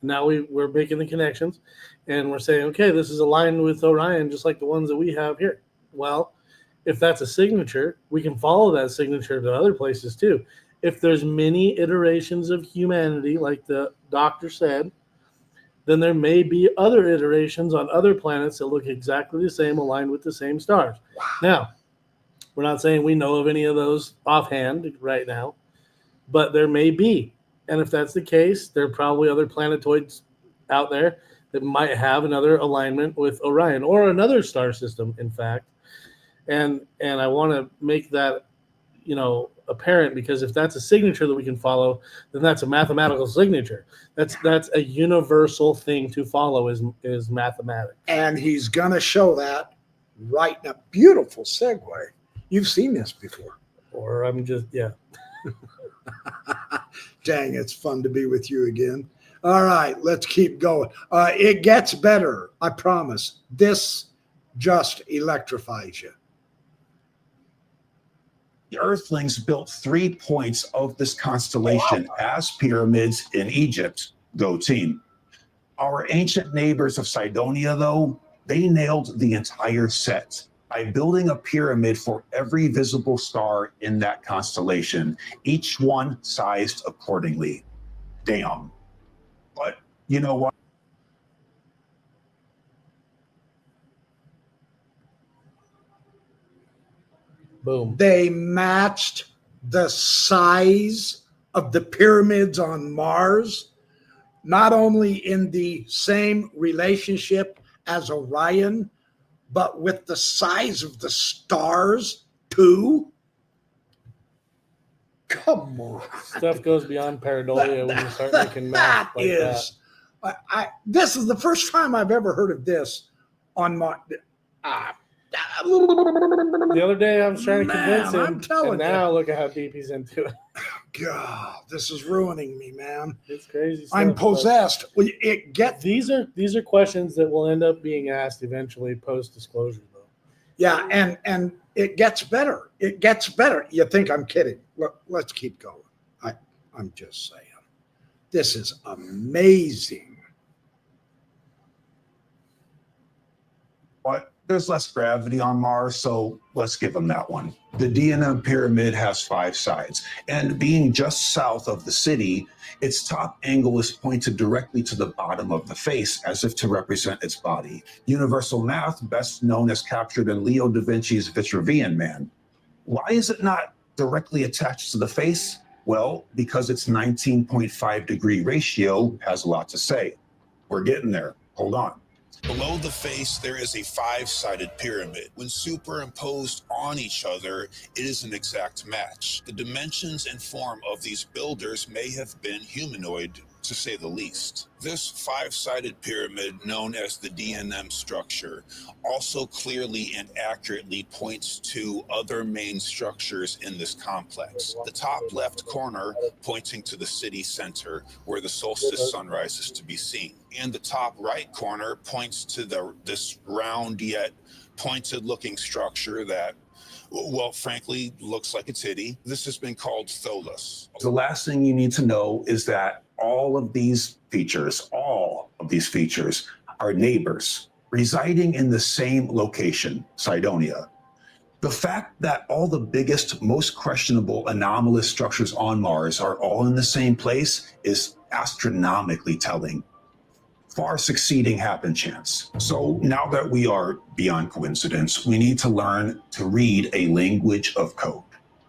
Now we're making the connections, and we're saying, okay, this is aligned with Orion, just like the ones that we have here. Well, if that's a signature, we can follow that signature to other places too. If there's many iterations of humanity, like the doctor said, then there may be other iterations on other planets that look exactly the same, aligned with the same stars. Wow. Now, we're not saying we know of any of those offhand right now, but there may be. And if that's the case, there are probably other planetoids out there that might have another alignment with Orion or another star system, in fact. And I want to make that, apparent, because if that's a signature that we can follow, then that's a mathematical signature. That's a universal thing to follow is mathematics. And he's going to show that right now. Beautiful segue. You've seen this before. Or I'm just, yeah. Dang, it's fun to be with you again. All right, let's keep going. It gets better, I promise. This just electrifies you. The Earthlings built 3 points of this constellation as pyramids in Egypt. Go team. Our ancient neighbors of Cydonia, though, they nailed the entire set by building a pyramid for every visible star in that constellation, each one sized accordingly. Damn. But you know what? Boom. They matched the size of the pyramids on Mars, not only in the same relationship as Orion, but with the size of the stars too. Come on. Stuff goes beyond pareidolia when you start making math like that. This is the first time I've ever heard of this on my. The other day I was trying to convince him, I'm telling and now look at how deep he's into it. God, this is ruining me, man. It's crazy stuff. I'm possessed. These are questions that will end up being asked eventually post disclosure, though. Yeah, and it gets better. It gets better. You think I'm kidding? Look, let's keep going. I'm just saying, this is amazing. But There's less gravity on Mars, so let's give them that one. The DNM pyramid has 5 sides, and being just south of the city, its top angle is pointed directly to the bottom of the face, as if to represent its body. Universal math, best known as captured in Leo da Vinci's Vitruvian Man. Why is it not directly attached to the face? Well, because its 19.5 degree ratio has a lot to say. We're getting there. Hold on. Below the face, there is a 5-sided pyramid. When superimposed on each other, it is an exact match. The dimensions and form of these builders may have been humanoid, to say the least. This 5-sided pyramid, known as the DNM structure, also clearly and accurately points to other main structures in this complex. The top left corner pointing to the city center, where the solstice sunrise is to be seen. And the top right corner points to this round yet pointed looking structure that, well, frankly, looks like a titty. This has been called Tholos. The last thing you need to know is that all of these features are neighbors residing in the same location, Cydonia. The fact that all the biggest, most questionable anomalous structures on Mars are all in the same place is astronomically telling, far succeeding happen chance. So now that we are beyond coincidence, we need to learn to read a language of code,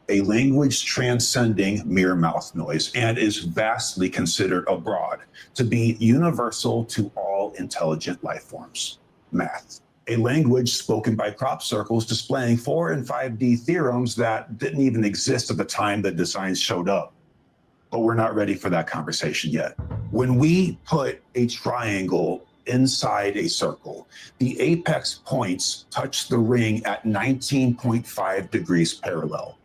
a language transcending mere mouth noise, and is vastly considered abroad to be universal to all intelligent life forms: math. A language spoken by crop circles displaying 4 and 5D theorems that didn't even exist at the time the designs showed up. But we're not ready for that conversation yet. When we put a triangle inside a circle, the apex points touch the ring at 19.5 degrees parallel.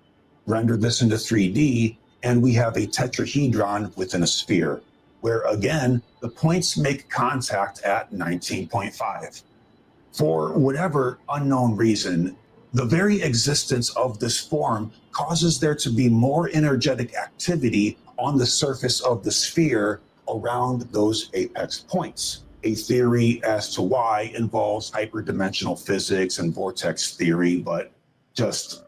Render this into 3D, and we have a tetrahedron within a sphere, where again, the points make contact at 19.5. For whatever unknown reason, the very existence of this form causes there to be more energetic activity on the surface of the sphere around those apex points. A theory as to why involves hyperdimensional physics and vortex theory, but just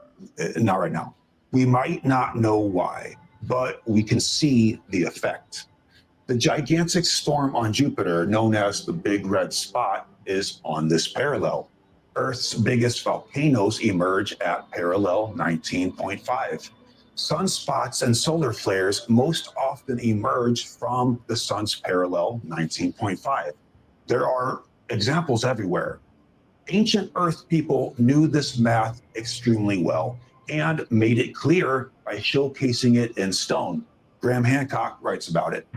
not right now. We might not know why, but we can see the effect. The gigantic storm on Jupiter, known as the Big Red Spot, is on this parallel. Earth's biggest volcanoes emerge at parallel 19.5. Sunspots and solar flares most often emerge from the sun's parallel 19.5. There are examples everywhere. Ancient Earth people knew this math extremely well and made it clear by showcasing it in stone. Graham Hancock writes about it.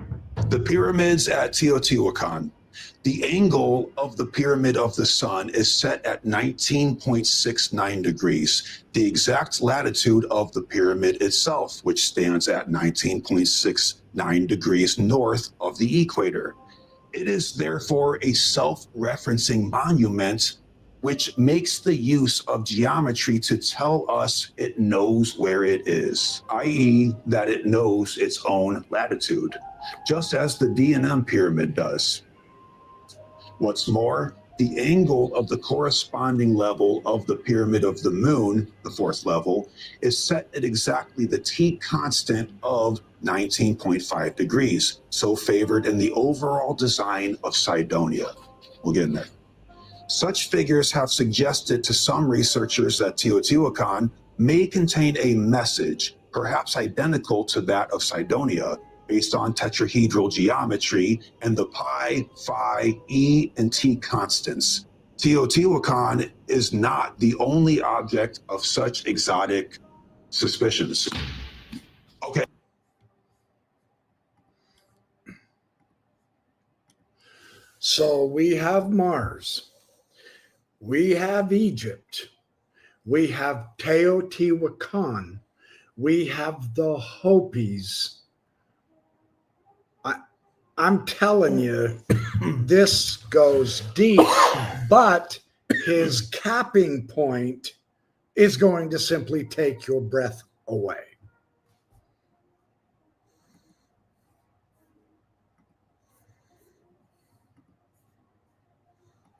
The pyramids at Teotihuacan. The angle of the pyramid of the sun is set at 19.69 degrees, the exact latitude of the pyramid itself, which stands at 19.69 degrees north of the equator. It is therefore a self-referencing monument, which makes the use of geometry to tell us it knows where it is, i.e. that it knows its own latitude, just as the DNM pyramid does. What's more, the angle of the corresponding level of the pyramid of the moon, the 4th level, is set at exactly the T constant of 19.5 degrees, so favored in the overall design of Cydonia. We'll get in there. Such figures have suggested to some researchers that Teotihuacan may contain a message, perhaps identical to that of Cydonia, based on tetrahedral geometry and the pi, phi, e, and t constants. Teotihuacan is not the only object of such exotic suspicions. Okay. So we have Mars, we have Egypt, we have Teotihuacan, we have the Hopis. I'm telling you, this goes deep, but his capping point is going to simply take your breath away.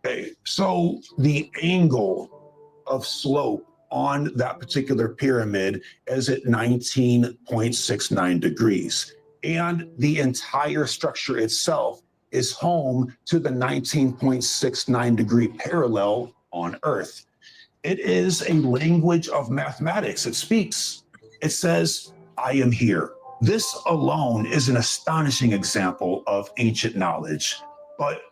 Okay, so the angle of slope on that particular pyramid is at 19.69 degrees. And the entire structure itself is home to the 19.69 degree parallel on Earth. It is a language of mathematics. It speaks. It says, I am here. This alone is an astonishing example of ancient knowledge. But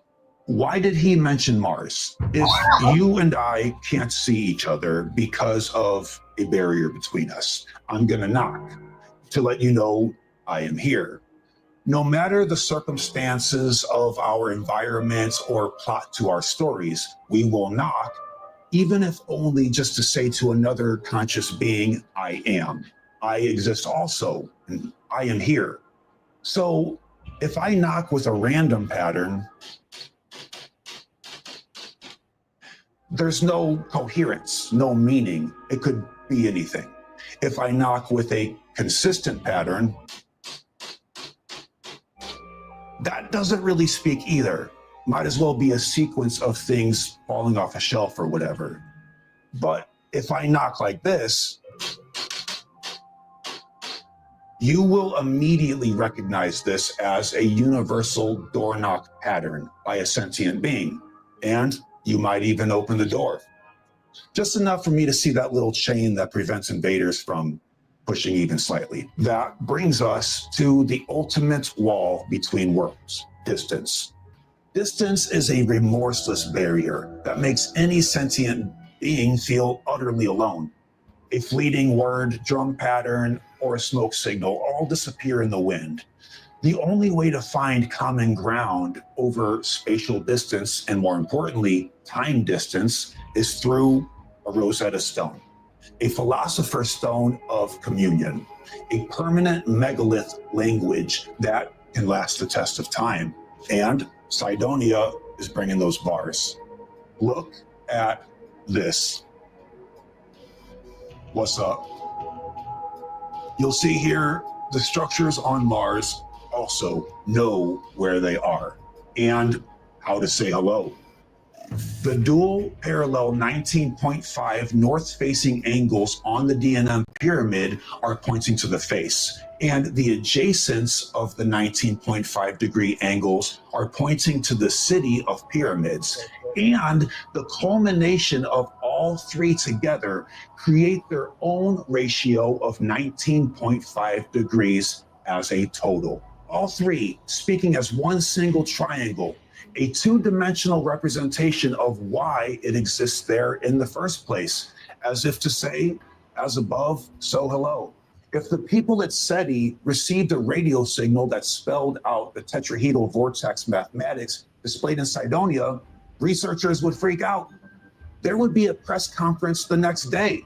why did he mention Mars? If you and I can't see each other because of a barrier between us, I'm going to knock to let you know I am here. No matter the circumstances of our environment or plot to our stories, we will knock, even if only just to say to another conscious being, I am. I exist also, and I am here. So if I knock with a random pattern, there's no coherence, no meaning. It could be anything. If I knock with a consistent pattern, that doesn't really speak either. Might as well be a sequence of things falling off a shelf or whatever. But if I knock like this, you will immediately recognize this as a universal door knock pattern by a sentient being. And you might even open the door. Just enough for me to see that little chain that prevents invaders from pushing even slightly. That brings us to the ultimate wall between worlds, distance. Distance is a remorseless barrier that makes any sentient being feel utterly alone. A fleeting word, drum pattern, or a smoke signal all disappear in the wind. The only way to find common ground over spatial distance, and more importantly, time distance, is through a Rosetta Stone, a philosopher's stone of communion, a permanent megalith language that can last the test of time. And Cydonia is bringing those bars. Look at this. What's up? You'll see here the structures on Mars also know where they are and how to say hello. The dual parallel 19.5 north-facing angles on the DNM pyramid are pointing to the face, and the adjacents of the 19.5 degree angles are pointing to the city of pyramids. And the culmination of all three together create their own ratio of 19.5 degrees as a total. All three speaking as one single triangle, a two-dimensional representation of why it exists there in the first place, as if to say, as above, so hello. If the people at SETI received a radio signal that spelled out the tetrahedral vortex mathematics displayed in Cydonia, researchers would freak out. There would be a press conference the next day,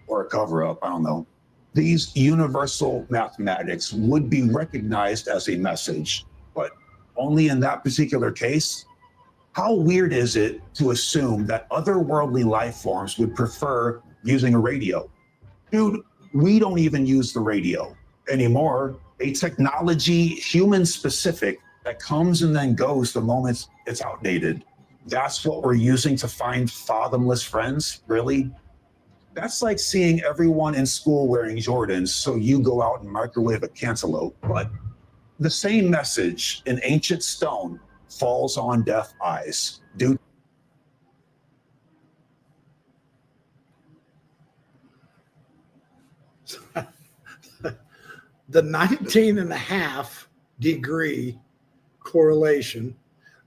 or a cover-up, I don't know. These universal mathematics would be recognized as a message, but only in that particular case. How weird is it to assume that otherworldly life forms would prefer using a radio? Dude, we don't even use the radio anymore. A technology, human specific, that comes and then goes the moment it's outdated. That's what we're using to find fathomless friends, really? That's like seeing everyone in school wearing Jordans, so you go out and microwave a cantaloupe. But the same message in ancient stone falls on deaf eyes. Dude. The 19.5 degree correlation,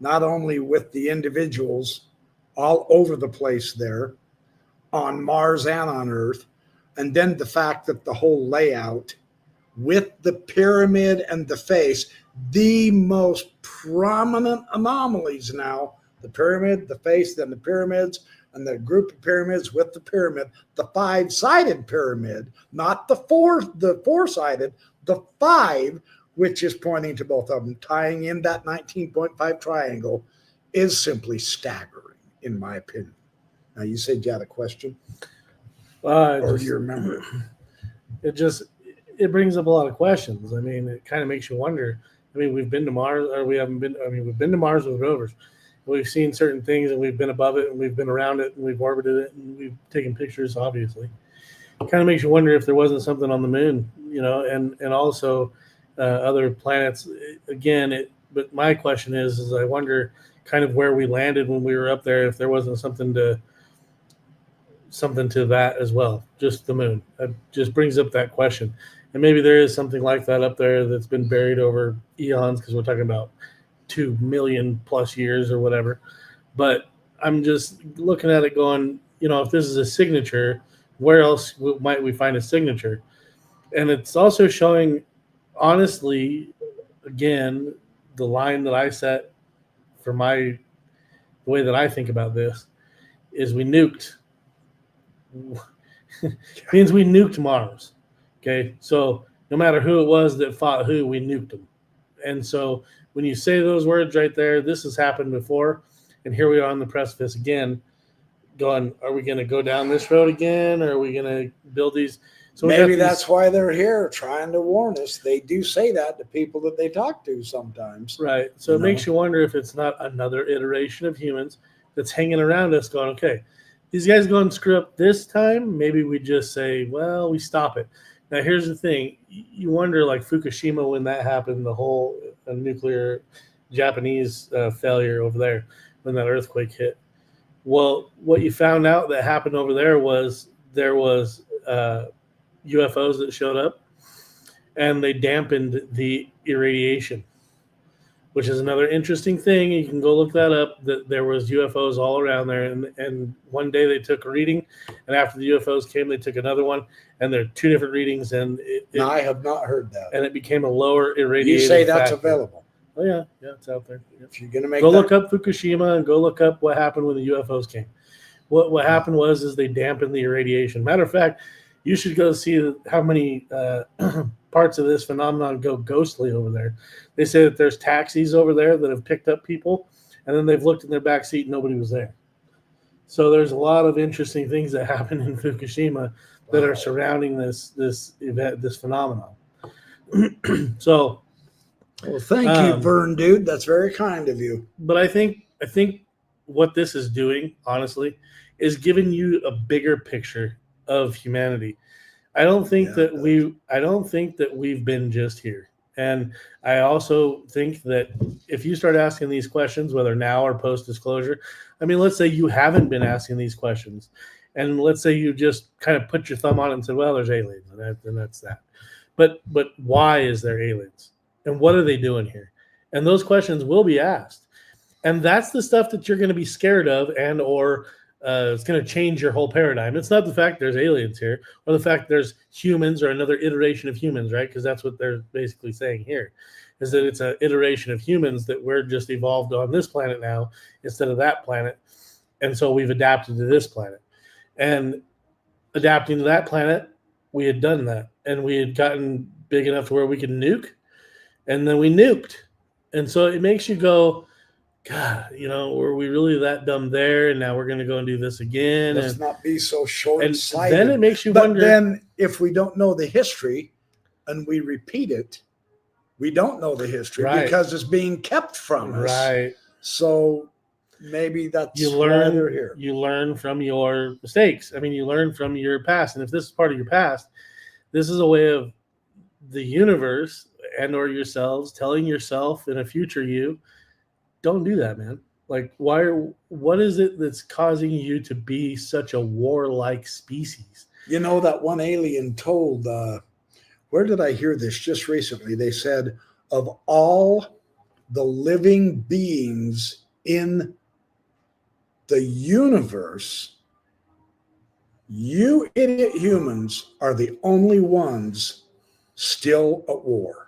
not only with the individuals all over the place there on Mars and on Earth, and then the fact that the whole layout with the pyramid and the face, the most prominent anomalies now, the pyramid, the face, then the pyramids, and the group of pyramids with the pyramid, the five-sided pyramid, not the four-sided, the five, which is pointing to both of them, tying in that 19.5 triangle, is simply staggering, in my opinion. Now, you said you had a question, or do you remember it? It brings up a lot of questions. I mean, it kind of makes you wonder. I mean, we've been to Mars, or we haven't been. I mean, we've been to Mars with rovers, We've seen certain things, and we've been above it, and we've been around it, and we've orbited it, and we've taken pictures, obviously. It kind of makes you wonder if there wasn't something on the moon, and also other planets. Again, but my question is I wonder kind of where we landed when we were up there, if there wasn't something to that as well, just the moon. That just brings up that question. And maybe there is something like that up there that's been buried over eons, because we're talking about 2 million plus years or whatever. But I'm just looking at it going, if this is a signature, where else might we find a signature? And it's also showing, honestly, again, the line that I set for the way that I think about this is we nuked. Means we nuked Mars. Okay, so no matter who it was that fought who, we nuked them. And so when you say those words right there, this has happened before, and here we are on the precipice again, going, are we going to go down this road again? Or are we going to build these? So maybe that's why they're here, trying to warn us. They do say that to people that they talk to sometimes. Right. So it makes you wonder if it's not another iteration of humans that's hanging around us going, okay, these guys go and screw up this time. Maybe we just say, well, we stop it. Now, here's the thing. You wonder, like Fukushima, when that happened, the whole nuclear Japanese failure over there, when that earthquake hit. Well, what you found out that happened over there was UFOs that showed up, and they dampened the irradiation, which is another interesting thing. You can go look that up, that there was UFOs all around there. And one day they took a reading, and after the UFOs came, they took another one, and there are 2 different readings. And I have not heard that. And it became a lower irradiation. You say that's factor. Available. Oh, yeah. Yeah, it's out there. Yeah. If you're going to make look up Fukushima and go look up what happened when the UFOs came. What happened was they dampened the irradiation. Matter of fact, you should go see how many parts of this phenomenon go ghostly over there. They say that there's taxis over there that have picked up people, and then they've looked in their back seat and nobody was there. So there's a lot of interesting things that happen in Fukushima that are surrounding this event, this phenomenon. So, well, thank you, Vern, dude. That's very kind of you. But I think what this is doing, honestly, is giving you a bigger picture of humanity. I don't think that we've been just here. And I also think that if you start asking these questions, whether now or post-disclosure, I mean, let's say you haven't been asking these questions, and let's say you just kind of put your thumb on it and said, well, there's aliens, and that's that. But why is there aliens? And what are they doing here? And those questions will be asked. And that's the stuff that you're going to be scared of, and or it's going to change your whole paradigm. It's not the fact there's aliens here, or the fact there's humans or another iteration of humans, right? Because that's what they're basically saying here, is that it's an iteration of humans, that we're just evolved on this planet now instead of that planet. And so we've adapted to this planet. And adapting to that planet, we had done that. And we had gotten big enough to where we could nuke. And then we nuked. And so it makes you go, God, were we really that dumb there? And now we're going to go and do this again. Let's not be so short-sighted. And then it makes you wonder. But then if we don't know the history and we repeat it, we don't know the history, right? Because it's being kept from us. Right. So maybe that's why they're here. You learn from your mistakes. I mean, you learn from your past. And if this is part of your past, this is a way of the universe and or yourselves telling yourself in a future you, don't do that, man. Like, what is it that's causing you to be such a warlike species? That one alien told, where did I hear this just recently? They said, of all the living beings in the universe, you idiot humans are the only ones still at war.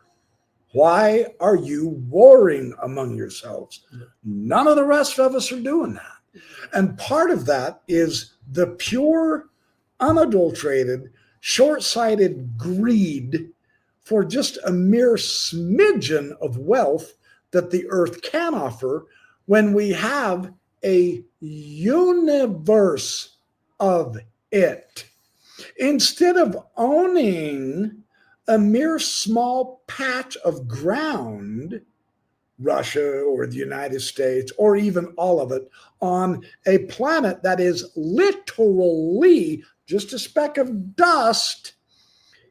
Why are you warring among yourselves? None of the rest of us are doing that. And part of that is the pure, unadulterated, short-sighted greed for just a mere smidgen of wealth that the earth can offer, when we have a universe of it. Instead of owning a mere small patch of ground, Russia or the United States or even all of it on a planet that is literally just a speck of dust.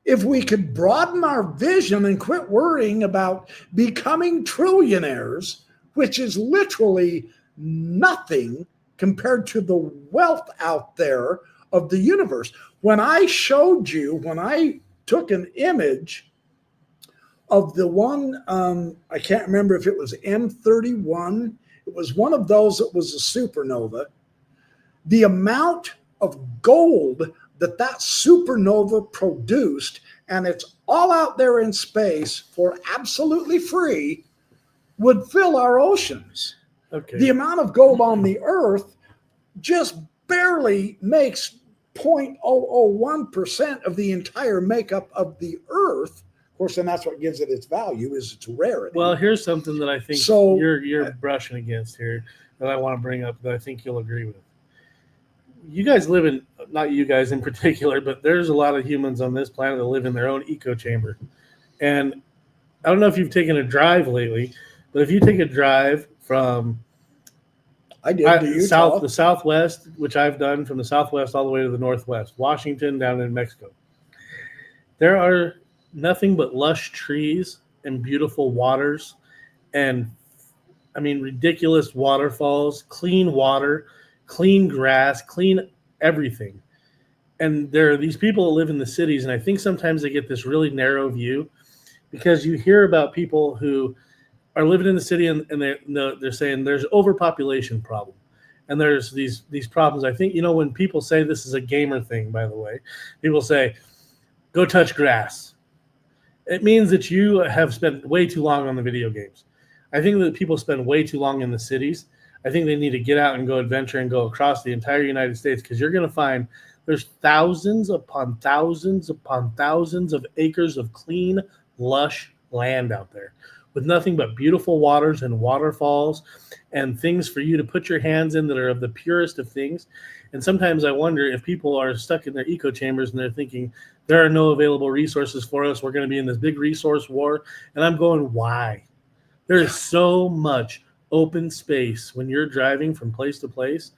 If we could broaden our vision and quit worrying about becoming trillionaires, which is literally nothing compared to the wealth out there of the universe. When I took an image of the one, I can't remember if it was M31, it was one of those that was a supernova. The amount of gold that supernova produced, and it's all out there in space for absolutely free, would fill our oceans. Okay. The amount of gold on the Earth just barely makes 0.001% of the entire makeup of the Earth. Of course, and that's what gives it its value, is its rarity. Well, here's something that I think So- you're brushing against here that I want to bring up that I think you'll agree with. You guys live in, not you guys in particular, but there's a lot of humans on this planet that live in their own echo chamber. And I don't know if you've taken a drive lately, but if you take a drive from I did to Utah. the Southwest, which I've done from the Southwest all the way to the Northwest, Washington down in Mexico, there are nothing but lush trees and beautiful waters and, I mean, ridiculous waterfalls, clean water, clean grass, clean everything. And there are these people that live in the cities, and I think sometimes they get this really narrow view because you hear about people who are living in the city and they're saying there's overpopulation problem. And there's these problems. I think, when people say this is a gamer thing, by the way, people say, go touch grass. It means that you have spent way too long on the video games. I think that people spend way too long in the cities. I think they need to get out and go adventure and go across the entire United States, because you're going to find there's thousands upon thousands upon thousands of acres of clean, lush land out there with nothing but beautiful waters and waterfalls and things for you to put your hands in that are of the purest of things. And sometimes I wonder if people are stuck in their echo chambers and they're thinking there are no available resources for us. We're going to be in this big resource war. And I'm going, why? There is so much open space when you're driving from place to place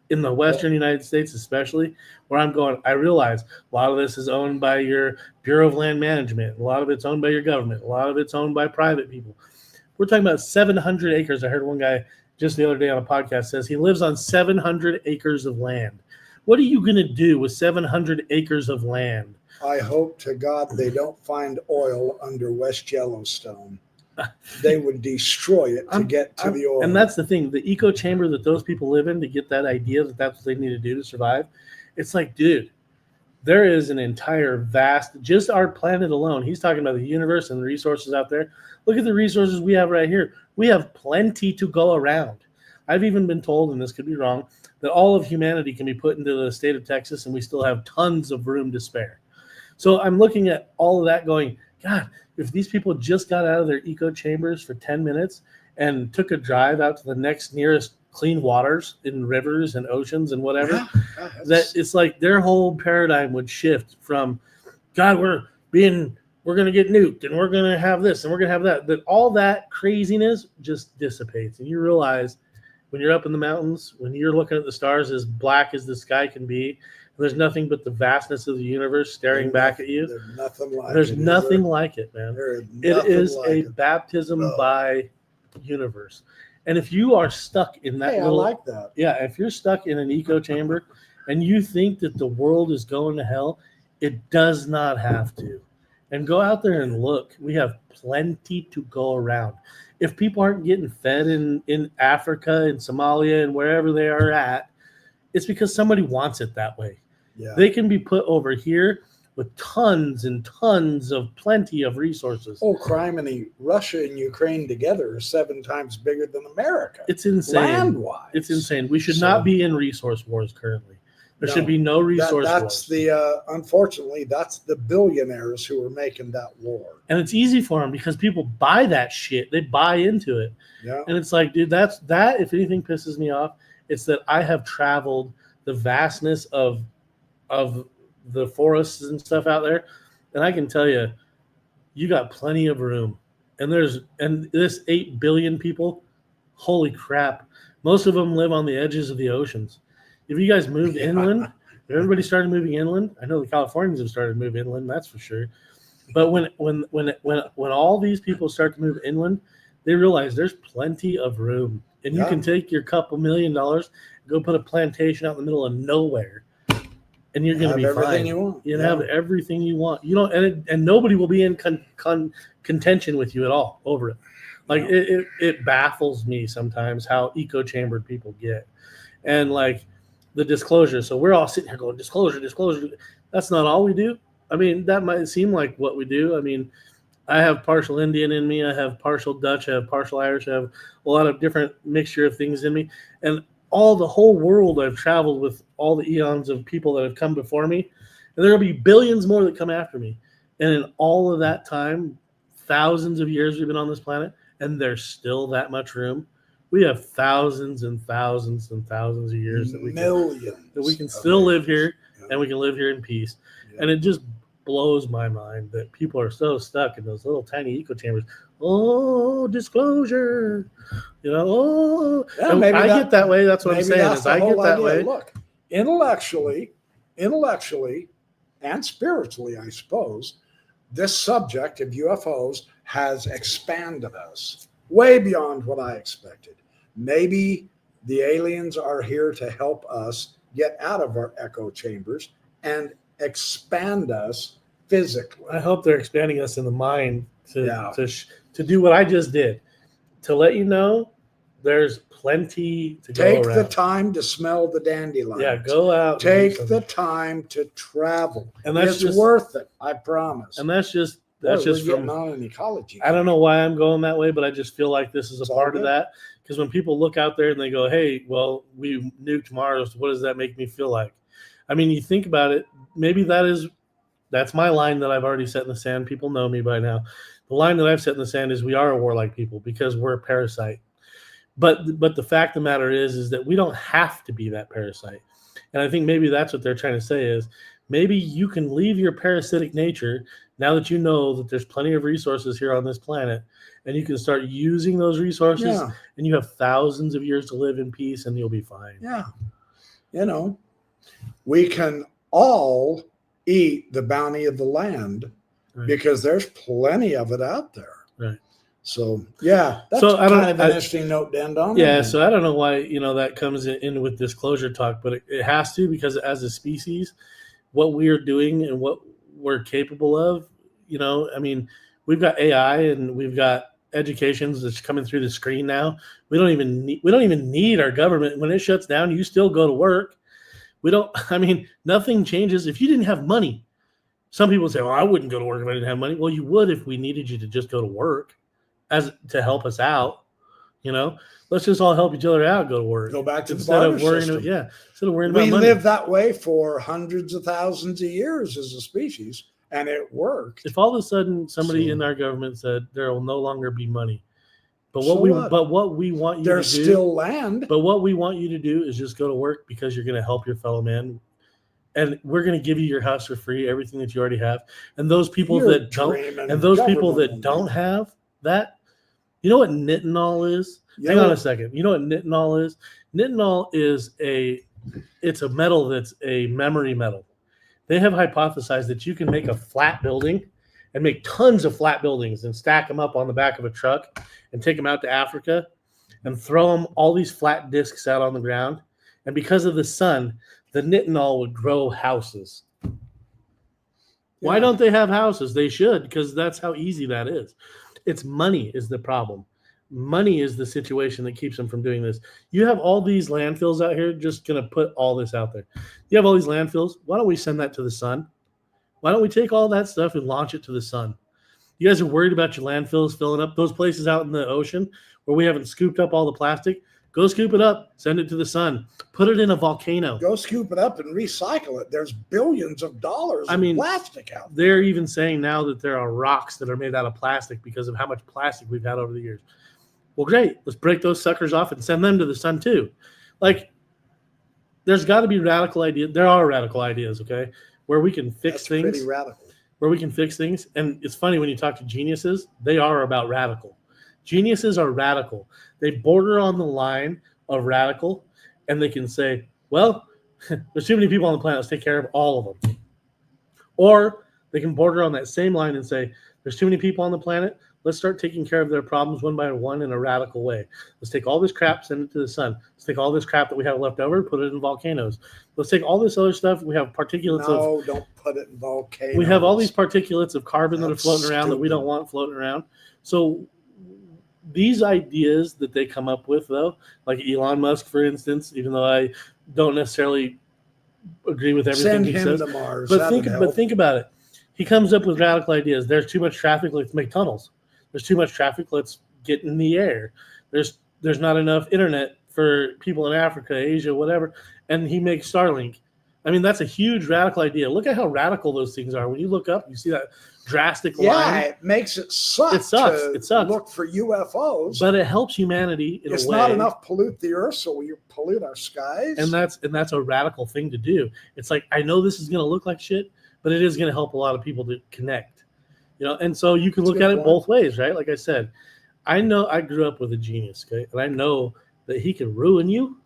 in the Western United States, especially, where I'm going, I realize a lot of this is owned by your Bureau of Land Management. A lot of it's owned by your government. A lot of it's owned by private people. We're talking about 700 acres. I heard one guy just the other day on a podcast says he lives on 700 acres of land. What are you going to do with 700 acres of land? I hope to God they don't find oil under West Yellowstone. They would destroy it to get to the oil. And that's the thing. The echo chamber that those people live in to get that idea that that's what they need to do to survive. It's like, dude, there is an entire vast, just our planet alone. He's talking about the universe and the resources out there. Look at the resources we have right here. We have plenty to go around. I've even been told, and this could be wrong, that all of humanity can be put into the state of Texas and we still have tons of room to spare. So I'm looking at all of that going, God, if these people just got out of their echo chambers for 10 minutes and took a drive out to the next nearest clean waters in rivers and oceans and whatever, that it's like their whole paradigm would shift from, God, we're going to get nuked and we're going to have this and we're going to have that. That all that craziness just dissipates. And you realize when you're up in the mountains, when you're looking at the stars as black as the sky can be, there's nothing but the vastness of the universe staring back at you. There's nothing like There's it. nothing like it, man. It is a baptism No. by universe. And if you are stuck in that Hey, little, I like that. yeah, if you're stuck in an echo chamber and you think that the world is going to hell, it does not have to. And go out there and look. We have plenty to go around. If people aren't getting fed in Africa and Somalia and wherever they are at, it's because somebody wants it that way. Yeah. They can be put over here with tons and tons of plenty of resources. Oh, criminy, Russia and Ukraine together are 7 times bigger than America. It's insane. Land-wise. It's insane. We should So- not be in resource wars currently. There should be no resource that's wars. Unfortunately, that's the billionaires who are making that war. And it's easy for them because people buy that shit. They buy into it. Yeah. And it's like, dude, that if anything pisses me off, it's that I have traveled the vastness of the forests and stuff out there. And I can tell you, you got plenty of room. and this 8 billion people, holy crap, most of them live on the edges of the oceans. If you guys moved inland, if everybody started moving inland, I know the Californians have started moving inland, that's for sure. But when all these people start to move inland, they realize there's plenty of room, and you can take your couple $1 million, go put a plantation out in the middle of nowhere, and you're going to be fine. You have everything you want. You know, and nobody will be in contention with you at all over it. Like it baffles me sometimes how eco-chambered people get, and like the disclosure. So we're all sitting here going disclosure. That's not all we do. I mean, that might seem like what we do. I mean, I have partial Indian in me. I have partial Dutch. I have partial Irish. I have a lot of different mixture of things in me. And the whole world I've traveled with, all the eons of people that have come before me. And there will be billions more that come after me. And in all of that time, thousands of years we've been on this planet, and there's still that much room. We have thousands and thousands and thousands of years that we can still live here, and we can live here in peace. And it just blows my mind that people are so stuck in those little tiny echo chambers. Oh, disclosure. You know, I get that way. That's what I'm saying. Is I get that way. Look, intellectually, and spiritually, I suppose, this subject of UFOs has expanded us way beyond what I expected. Maybe the aliens are here to help us get out of our echo chambers and expand us physically. I hope they're expanding us in the mind to do what I just did, to let you know there's plenty to go around. Take the time to smell the dandelions. Yeah, go out. Take the time to travel. And that's worth it, I promise. And that's just from an ecology. I don't know why I'm going that way, but I just feel like this is a part of that. Because when people look out there and they go, hey, well, we nuked Mars, what does that make me feel like? I mean, you think about it, maybe that's my line that I've already set in the sand. People know me by now. The line that I've set in the sand is we are a warlike people because we're a parasite. But the fact of the matter is that we don't have to be that parasite. And I think maybe that's what they're trying to say is maybe you can leave your parasitic nature now that you know that there's plenty of resources here on this planet, and you can start using those resources, and you have thousands of years to live in peace, and you'll be fine. Yeah. You know, we can all eat the bounty of the land because there's plenty of it out there. Right. So, that's kind of an interesting note to end on. Yeah, so I don't know why, that comes in with disclosure talk, but it has to, because as a species, what we are doing and what we're capable of, I mean, we've got AI and we've got educations that's coming through the screen now. We don't even need our government. When it shuts down, you still go to work. Nothing changes. If you didn't have money, some people say, well, I wouldn't go to work if I didn't have money. Well, you would if we needed you to just go to work to help us out. Let's just all help each other out, go to work. Go back to instead of worrying about money. We live that way for hundreds of thousands of years as a species, and it worked. If all of a sudden somebody in our government said there will no longer be money, but what we want you to do, there's still land. But what we want you to do is just go to work because you're going to help your fellow man, and we're going to give you your house for free, everything that you already have. And those people that don't have that, you know what nitinol is? Yeah. Hang on a second. You know what nitinol is? Nitinol is it's a metal that's a memory metal. They have hypothesized that you can make a flat building and make tons of flat buildings and stack them up on the back of a truck and take them out to Africa and throw them all these flat discs out on the ground. And because of the sun, the nitinol would grow houses. Yeah. Why don't they have houses? They should, because that's how easy that is. It's money is the problem. Money is the situation that keeps them from doing this. You have all these landfills out here, just going to put all this out there. You have all these landfills. Why don't we send that to the sun? Why don't we take all that stuff and launch it to the sun? You guys are worried about your landfills filling up those places out in the ocean where we haven't scooped up all the plastic. Go scoop it up, send it to the sun, put it in a volcano. Go scoop it up and recycle it. There's billions of dollars of plastic out there. They're even saying now that there are rocks that are made out of plastic because of how much plastic we've had over the years. Well, great. Let's break those suckers off and send them to the sun too. There's got to be radical ideas. There are radical ideas, okay, where we can fix things. Pretty radical. where we can fix things. And it's funny when you talk to geniuses, they are about radical. Geniuses are radical. They border on the line of radical, and they can say, well, there's too many people on the planet, let's take care of all of them. Or they can border on that same line and say, there's too many people on the planet, let's start taking care of their problems one by one in a radical way. Let's take all this crap, send it to the sun. Let's take all this crap that we have left over, put it in volcanoes. Let's take all this other stuff. We have particulates of... don't put it in volcanoes. We have all these particulates of carbon that are That's floating around that we stupid. don't want floating around. So these ideas that they come up with, though, like Elon Musk, for instance, even though I don't necessarily agree with everything Send he him says, to Mars. but That'd help. think about it. He comes up with radical ideas. There's too much traffic, let's make tunnels. There's too much traffic, let's get in the air. There's not enough internet for people in Africa, Asia, whatever, and he makes Starlink. I mean, that's a huge radical idea. Look at how radical those things are. When you look up, you see that drastic line. It makes it suck. It sucks. To It sucks. Look for UFOs. But it helps humanity in it's a way. not enough pollute the earth, so we pollute our skies. And that's a radical thing to do. It's like, I know this is going to look like shit, but it is going to help a lot of people to connect. And so you can That's a look good at it point. both ways, right? Like I said, I know I grew up with a genius, okay? And I know that he can ruin you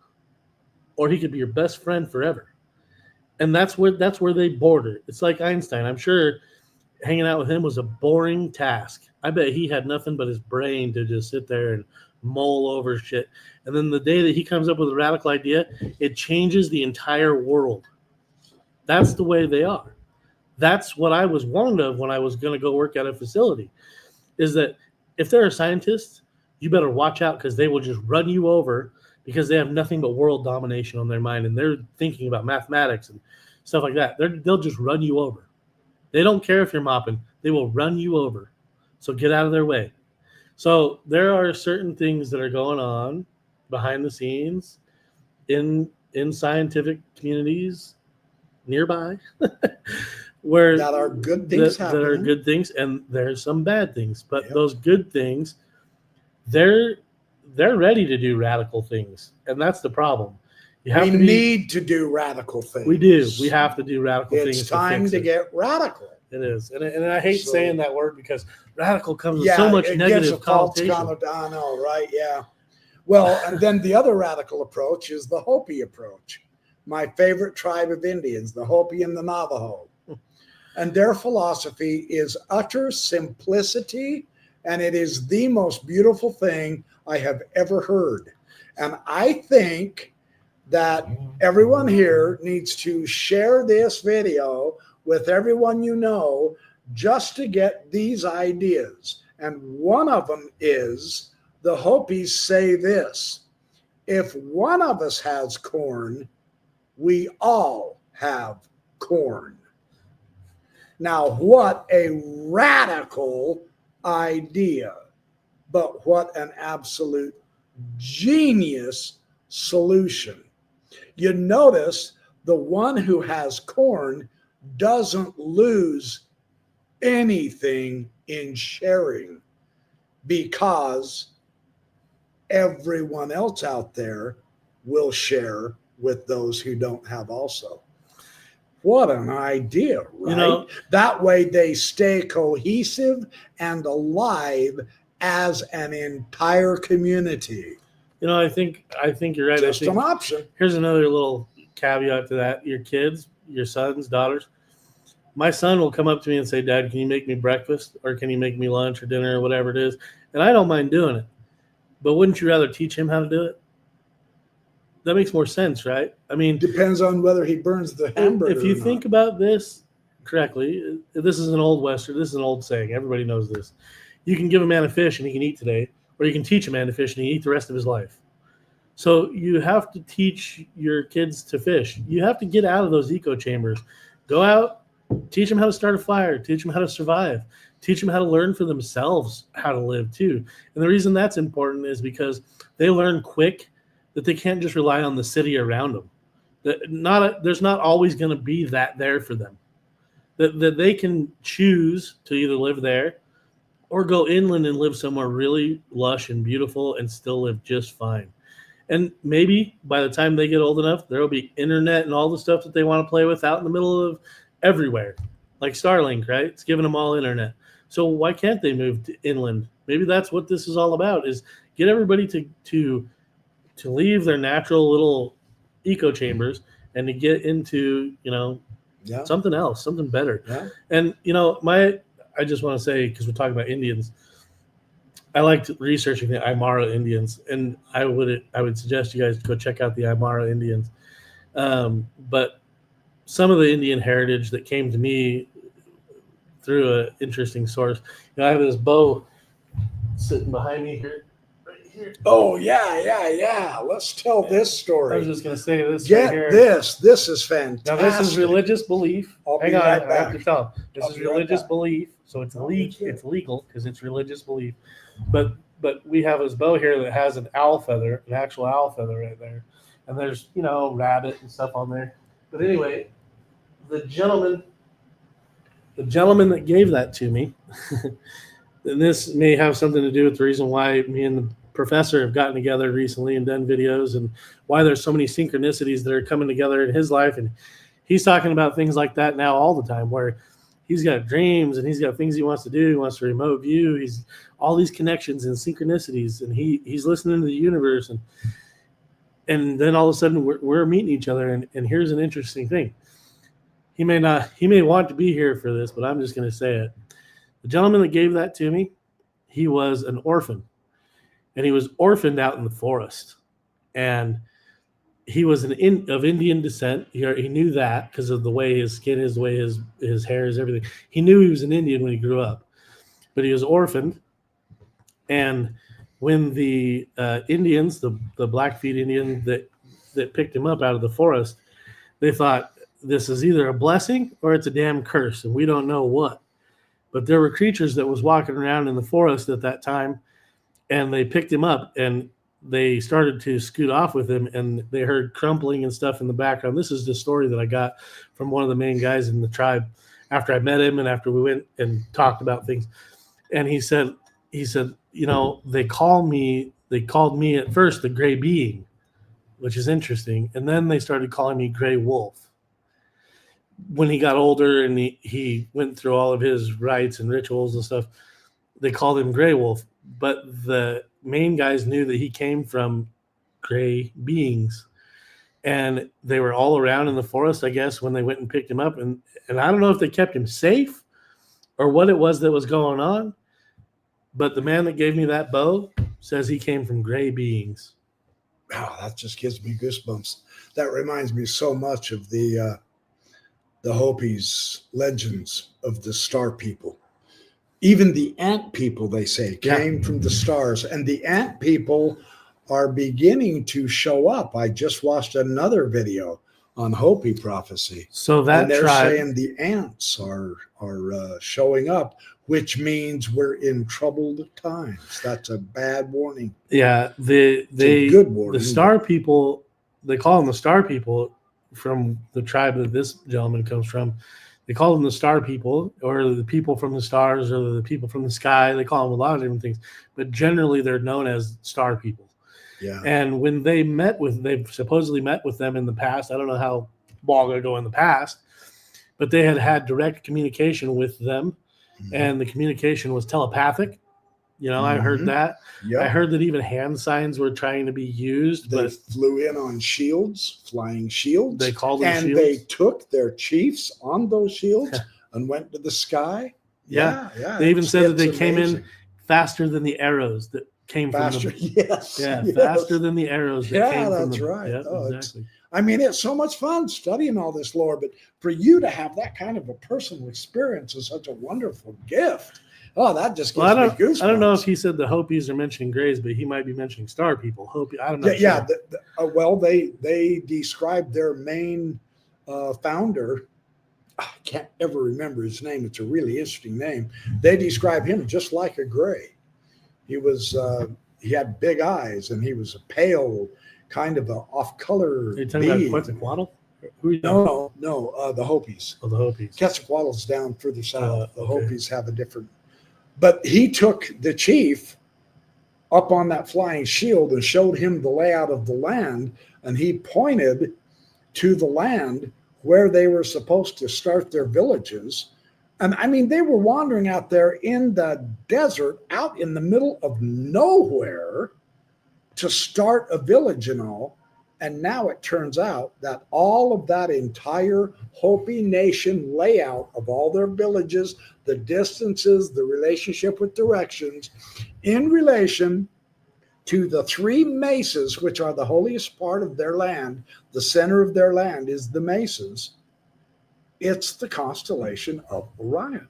or he could be your best friend forever. And that's where they border. It's like Einstein. I'm sure hanging out with him was a boring task. I bet he had nothing but his brain to just sit there and mull over shit. And then the day that he comes up with a radical idea, it changes the entire world. That's the way they are. That's what I was warned of when I was going to go work at a facility, is that if they're a scientist, you better watch out because they will just run you over because they have nothing but world domination on their mind and they're thinking about mathematics and stuff like that. They'll just run you over. They don't care if you're mopping. They will run you over. So get out of their way. So there are certain things that are going on behind the scenes in scientific communities nearby where that are good things that happening. are good things, and there's some bad things. But Yep. those good things, they're ready to do radical things, and that's the problem. You have We to be, need to do radical things. we do. We have to do radical things. It's time fix to it. get radical. It is, and I hate So- saying that word because radical comes with so much it gives negative a false connotation. I know, right? Yeah. Well, and then the other radical approach is the Hopi approach. My favorite tribe of Indians, the Hopi and the Navajo. And their philosophy is utter simplicity, and it is the most beautiful thing I have ever heard. And I think that everyone here needs to share this video with everyone you know just to get these ideas. And one of them is the Hopis say this: if one of us has corn, we all have corn. Now, what a radical idea, but what an absolute genius solution. You notice the one who has corn doesn't lose anything in sharing because everyone else out there will share with those who don't have also. What an idea, right? That way they stay cohesive and alive as an entire community. I think you're right. Just I think an option. here's another little caveat to that. Your kids, your sons, daughters. My son will come up to me and say, "Dad, can you make me breakfast, or can you make me lunch or dinner or whatever it is?" And I don't mind doing it. But wouldn't you rather teach him how to do it? That makes more sense, right? I mean, Depends on whether he burns the hamburger. if you or not. think about this correctly, this is an old Western. This is an old saying. Everybody knows this. You can give a man a fish and he can eat today, or you can teach a man to fish and he can eat the rest of his life. So you have to teach your kids to fish. You have to get out of those echo chambers. Go out, teach them how to start a fire, teach them how to survive, teach them how to learn for themselves how to live too. And the reason that's important is because they learn quick that they can't just rely on the city around them. There's not always going to be that there for them. That they can choose to either live there or go inland and live somewhere really lush and beautiful and still live just fine. And maybe by the time they get old enough, there will be internet and all the stuff that they want to play with out in the middle of everywhere. like Starlink, right? It's giving them all internet. So why can't they move to inland? Maybe that's what this is all about: is get everybody to leave their natural little echo chambers and to get into Yeah. something else, something better. Yeah. And I just want to say, because we're talking about Indians, I liked researching the Aymara Indians, and I would suggest you guys go check out the Aymara Indians. But some of the Indian heritage that came to me through an interesting source. I have this bow sitting behind me here, right here. Oh yeah. Let's tell this I was story. just going to say this Get right here. this. This is fantastic. Now this is religious belief. I'll be Hang on, right I have back. to tell. This I'll is be right religious back. belief, so it's Oh, that's good. it's legal because it's religious belief. But we have this bow here that has an owl feather, an actual owl feather right there, and there's rabbit and stuff on there. But anyway, the gentleman that gave that to me, and this may have something to do with the reason why me and the professor have gotten together recently and done videos, and why there's so many synchronicities that are coming together in his life. And he's talking about things like that now all the time, where he's got dreams and he's got things he wants to do. He wants to remote view. He's all these connections and synchronicities, and he's listening to the universe. And then all of a sudden we're meeting each other. And here's an interesting thing. He may want to be here for this, but I'm just going to say it. The gentleman that gave that to me, he was an orphan, and he was orphaned out in the forest. And he was of Indian descent. He knew that because of the way his skin is, the way his hair is, everything. He knew he was an Indian when he grew up, but he was orphaned. And when the Indians, the Blackfeet Indian that picked him up out of the forest, they thought this is either a blessing or it's a damn curse, and we don't know what. But there were creatures that was walking around in the forest at that time, and they picked him up and they started to scoot off with him, and they heard crumpling and stuff in the background. This is the story that I got from one of the main guys in the tribe after I met him and after we went and talked about things. And he said, they called me at first the Gray Being, which is interesting. And then they started calling me Gray Wolf. When he got older and he went through all of his rites and rituals and stuff, they called him Gray Wolf. But the main guys knew that he came from gray beings, and they were all around in the forest, I guess, when they went and picked him up. And I don't know if they kept him safe or what it was that was going on, but the man that gave me that bow says he came from gray beings. Wow, that just gives me goosebumps. That reminds me so much of the Hopis legends of the star people. Even the ant people, they say, came from the stars. And the ant people are beginning to show up. I just watched another video on Hopi prophecy. So that and they're tribe, saying the ants are showing up, which means we're in troubled times. That's a bad warning. yeah, It's a good warning. the star people, they call them the star people from the tribe that this gentleman comes from. They call them the star people, or the people from the stars, or the people from the sky. They call them a lot of different things, but generally they're known as star people. Yeah. And when they've supposedly met with them in the past. I don't know how long ago in the past, but they had direct communication with them, and the communication was telepathic. I heard that. Yep. I heard that even hand signs were trying to be used, They but flew in on shields, flying shields. they called them and shields. they took their chiefs on those shields and went to the sky. Yeah. Yeah. They even said that they It's came in amazing. faster than the arrows that came Faster. from them. Yes. Yeah, yes. faster than the arrows that Yeah, came from that's them. right. Yeah, Oh, exactly. I mean, it's so much fun studying all this lore, but for you to have that kind of a personal experience is such a wonderful gift. Oh, that just gives Well, me goosebumps. I don't know if he said the Hopis are mentioning Greys, but he might be mentioning star people. Hopi, I'm not Yeah. sure. Well, they described their main founder. I can't ever remember his name. It's a really interesting name. They describe him just like a gray. He was he had big eyes, and he was a pale, kind of a off-color Are you talking being. about Quetzalcoatl? Who are you No, the Hopis. Oh, the Hopis. Quetzalcoatl's down further south. The okay. Hopis have a different. But he took the chief up on that flying shield and showed him the layout of the land, and he pointed to the land where they were supposed to start their villages, And I mean, they were wandering out there in the desert, out in the middle of nowhere to start a village and all. And now it turns out that all of that entire Hopi Nation layout of all their villages, the distances, the relationship with directions, in relation to the three mesas, which are the holiest part of their land, the center of their land is the mesas. It's the constellation of Orion.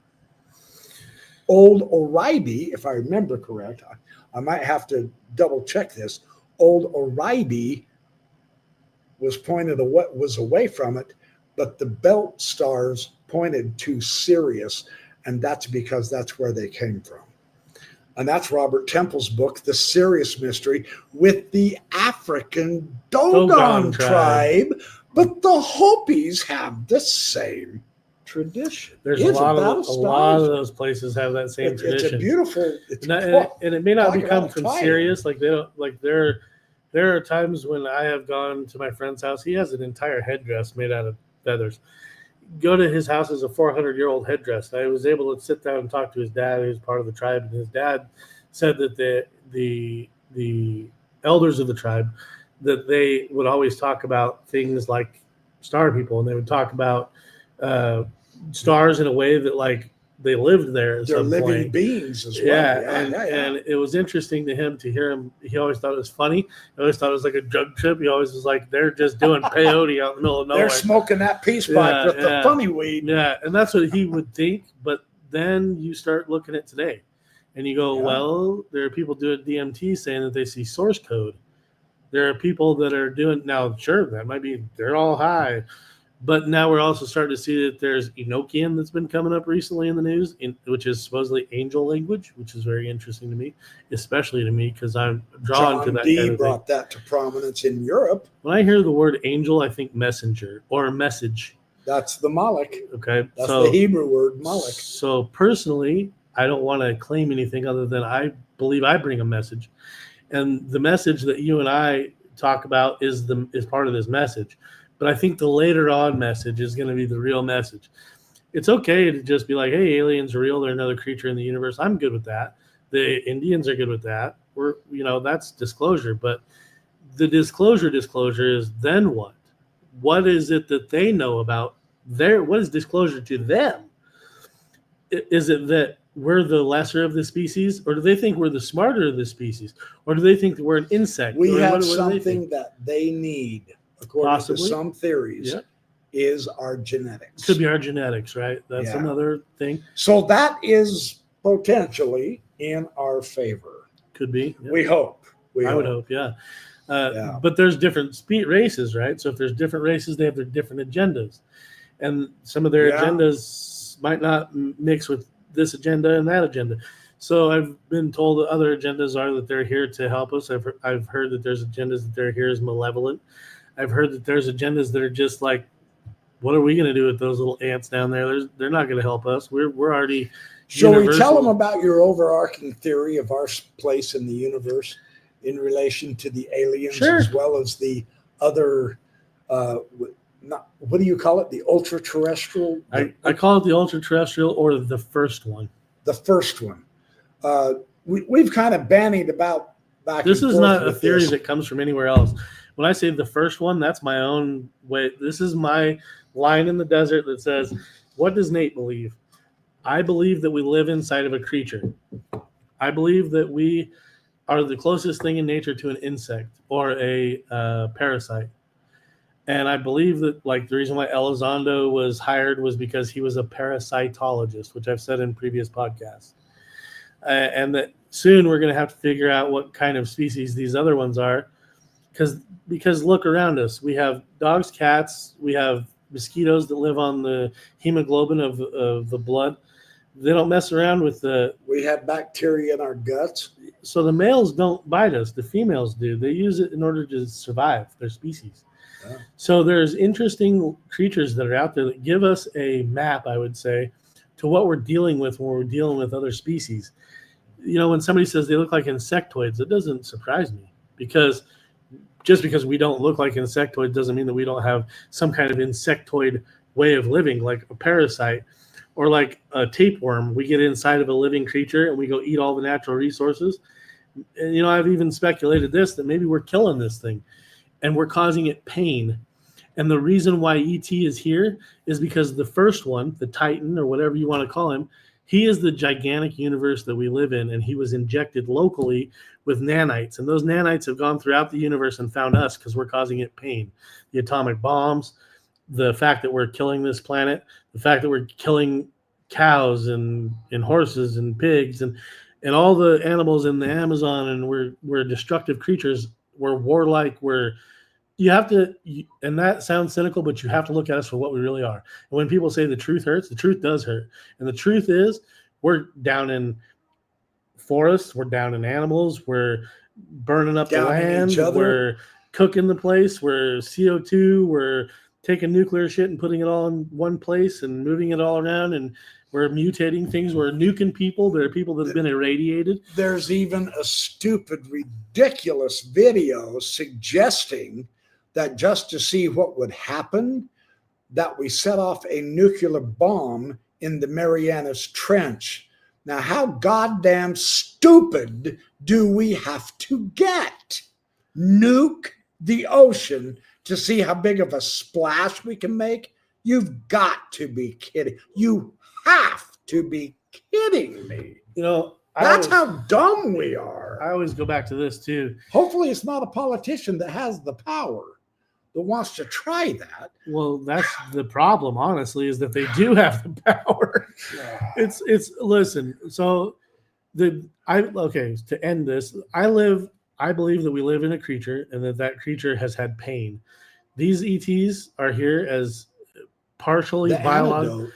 Old Oribe, if I remember correct, I might have to double check this. Old Oribe was away from it, but the belt stars pointed to Sirius, and that's because that's where they came from. And that's Robert Temple's book, The Sirius Mystery, with the African Dogon tribe. But the Hopis have the same tradition. There's a lot of those places have that same tradition. It's a beautiful. And it may not become from Sirius. Like they don't like there are times when I have gone to my friend's house. He has an entire headdress made out of feathers. Go to his house as a 400-year-old headdress. I was able to sit down and talk to his dad, who's part of the tribe, and his dad said that the elders of the tribe, that they would always talk about things like star people, and they would talk about stars in a way that like they lived there. They're living beings as well. And it was interesting to him to hear him. He always thought it was funny. He always thought it was like a drug trip. He always was like, they're just doing peyote out in the middle of nowhere. They're smoking that peace pipe with the funny weed. Yeah, and that's what he would think. But then you start looking at today, and you go, well, there are people doing DMT saying that they see source code. There are people that are doing now. Sure, that might be they're all high. But now we're also starting to see that there's Enochian that's been coming up recently in the news, which is supposedly angel language, which is very interesting to me, especially to me because I'm drawn to that John D. kind of brought thing. that to prominence in Europe. When I hear the word angel, I think messenger or message. That's the Moloch. Okay. That's the Hebrew word Moloch. So personally, I don't want to claim anything other than I believe I bring a message. And the message that you and I talk about is part of this message. But I think the later on message is going to be the real message. It's okay to just be like, hey, aliens are real. They're another creature in the universe. I'm good with that. The Indians are good with that. That's disclosure. But the disclosure is then what? What is it that they know about what is disclosure to them? Is it that we're the lesser of the species, or do they think we're the smarter of the species, or do they think that we're an insect? We have something that they need, according Possibly. to some theories, is our genetics. Could be our genetics, right? That's another thing. So that is potentially in our favor. Could be. Yeah. We hope. I would hope, yeah. But there's different races, right? So if there's different races, they have their different agendas. And some of their agendas might not mix with this agenda and that agenda. So I've been told that other agendas are that they're here to help us. I've heard that there's agendas that they're here as malevolent. I've heard that there's agendas that are just like, what are we going to do with those little ants down there? They're not going to help us. We're already Shall we tell them about your overarching theory of our place in the universe in relation to the aliens as well as the other, what do you call it? The ultra-terrestrial? I call it the ultra-terrestrial or the first one. The first one. We've kind of bandied about back This and is forth not a with theory this. that comes from anywhere else. When I say the first one, that's my own way. This is my line in the desert that says, what does Nate believe? I believe that we live inside of a creature. I believe that we are the closest thing in nature to an insect or a parasite. And I believe that like the reason why Elizondo was hired was because he was a parasitologist, which I've said in previous podcasts. And that soon we're going to have to figure out what kind of species these other ones are. Because look around us. We have dogs, cats. We have mosquitoes that live on the hemoglobin of the blood. They don't mess around with We have bacteria in our guts. So the males don't bite us. The females do. They use it in order to survive their species. Yeah. So there's interesting creatures that are out there that give us a map, I would say, to what we're dealing with when we're dealing with other species. When somebody says they look like insectoids, it doesn't surprise me because just because we don't look like insectoids doesn't mean that we don't have some kind of insectoid way of living, like a parasite or like a tapeworm. We get inside of a living creature and we go eat all the natural resources. And, you know, I've even speculated this, that maybe we're killing this thing and we're causing it pain. And the reason why ET is here is because the first one, the Titan or whatever you want to call him, he is the gigantic universe that we live in, and he was injected locally with nanites. And those nanites have gone throughout the universe and found us because we're causing it pain. The atomic bombs, the fact that we're killing this planet, the fact that we're killing cows and horses and pigs and all the animals in the Amazon, and we're destructive creatures. We're warlike. You have to, and that sounds cynical, but you have to look at us for what we really are. And when people say the truth hurts, the truth does hurt. And the truth is, we're down in forests, we're down in animals, we're burning up the land, we're cooking the place, we're CO2, we're taking nuclear shit and putting it all in one place and moving it all around, and we're mutating things, we're nuking people. There are people that have been irradiated. There's even a stupid, ridiculous video suggesting that just to see what would happen, that we set off a nuclear bomb in the Marianas Trench. Now, how goddamn stupid do we have to get? Nuke the ocean to see how big of a splash we can make? You've got to be kidding. You have to be kidding me. You know, That's how dumb we are. I always go back to this too. Hopefully it's not a politician that has the power that wants to try that. Well, that's the problem, honestly, is that they do have the power. It's listen, so to end this, I believe that we live in a creature and that creature has had pain. These ETs are here as partially biological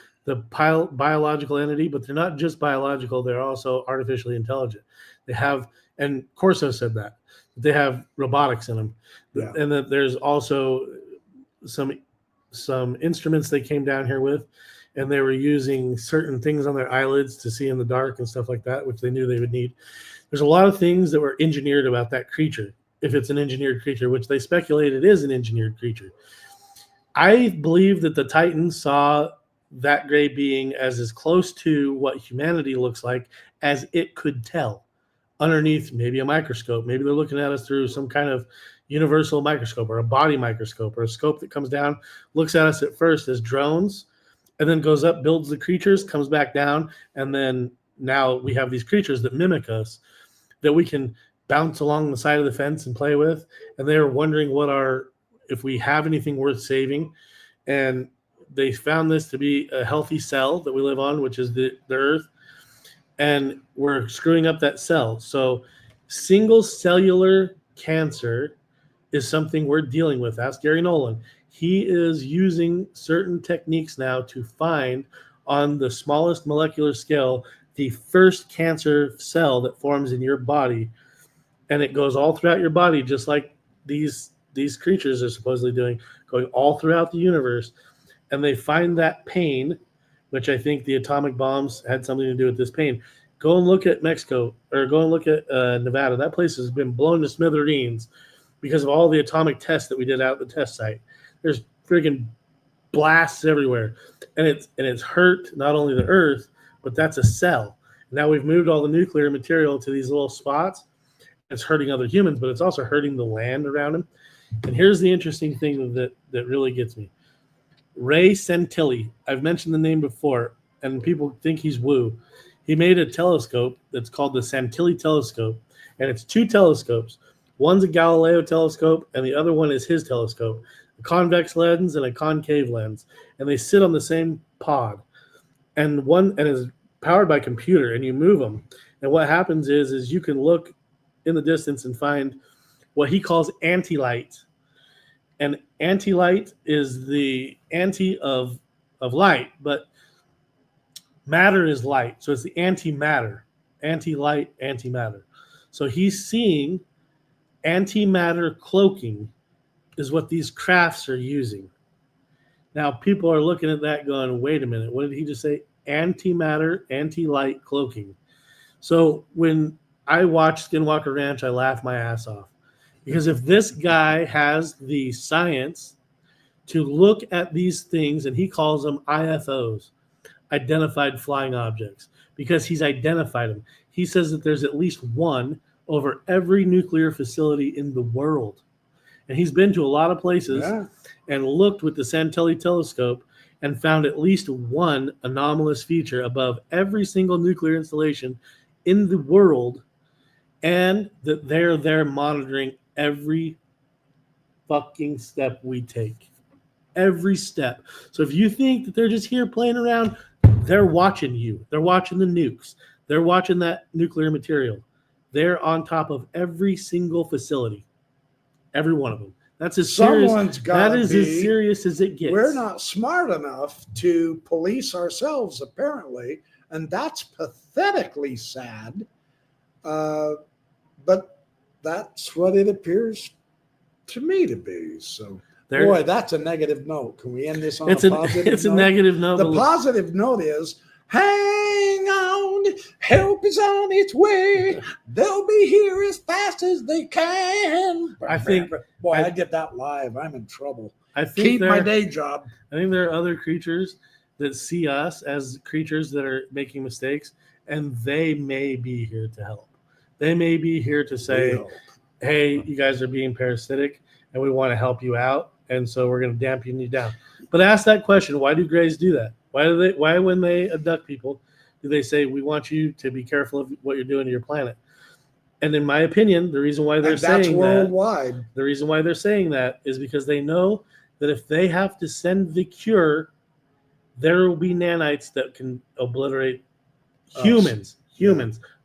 entity, but they're not just biological, they're also artificially intelligent. They have, and Corso said that they have robotics in them. Yeah. And that there's also some instruments they came down here with, and they were using certain things on their eyelids to see in the dark and stuff like that, which they knew they would need. There's a lot of things that were engineered about that creature, if it's an engineered creature, which they speculated is an engineered creature. I believe that the Titans saw that gray being as close to what humanity looks like as it could tell, underneath maybe a microscope. Maybe they're looking at us through some kind of universal microscope or a body microscope or a scope that comes down, looks at us at first as drones, and then goes up, builds the creatures, comes back down, and then now we have these creatures that mimic us that we can bounce along the side of the fence and play with. And they're wondering if we have anything worth saving. And they found this to be a healthy cell that we live on, which is the Earth. And we're screwing up that cell. So single cellular cancer is something we're dealing with. Ask Gary Nolan. He is using certain techniques now to find, on the smallest molecular scale, the first cancer cell that forms in your body. And it goes all throughout your body, just like these creatures are supposedly doing, going all throughout the universe. And they find that pain, which I think the atomic bombs had something to do with this pain. Go and look at Mexico, or go and look at Nevada. That place has been blown to smithereens because of all the atomic tests that we did out at the test site. There's freaking blasts everywhere. And it's hurt not only the Earth, but that's a cell. Now we've moved all the nuclear material to these little spots. It's hurting other humans, but it's also hurting the land around them. And here's the interesting thing that really gets me. Ray Santilli, I've mentioned the name before, and people think he's woo. He made a telescope that's called the Santilli telescope, and it's two telescopes. One's a Galileo telescope, and the other one is his telescope, a convex lens and a concave lens, and they sit on the same pod. And is powered by computer, and you move them. And what happens is you can look in the distance and find what he calls anti-light. And anti-light is the anti of light, but matter is light. So it's the antimatter, anti-light, antimatter. So he's seeing antimatter cloaking is what these crafts are using. Now people are looking at that going, wait a minute, what did he just say? Antimatter, anti-light cloaking. So when I watch Skinwalker Ranch, I laugh my ass off. Because if this guy has the science to look at these things, and he calls them IFOs. identified flying objects because he's identified them. He says that there's at least one over every nuclear facility in the world. And he's been to a lot of places and looked with the Santelli telescope and found at least one anomalous feature above every single nuclear installation in the world, and that they're there monitoring every fucking step we take. Every step. So if you think that they're just here playing around, they're watching you. They're watching the nukes. They're watching that nuclear material. They're on top of every single facility. Every one of them. That's as serious. That is as serious as it gets. We're not smart enough to police ourselves, apparently, and that's pathetically sad. But that's what it appears to me to be. So, boy, that's a negative note. Can we end this on a positive note? It's a negative note. The positive note is, hang on, help is on its way. They'll be here as fast as they can. I think, boy, I did that live. I'm in trouble. I think Keep my day job. I think there are other creatures that see us as creatures that are making mistakes, and they may be here to help. They may be here to say, hey, you guys are being parasitic, and we want to help you out, and so we're going to dampen you down. But ask that question: why do Greys do that? Why when they abduct people, do they say, we want you to be careful of what you're doing to your planet? And in my opinion, the reason why they're saying worldwide. The reason why they're saying that is because they know that if they have to send the cure, there will be nanites that can obliterate humans,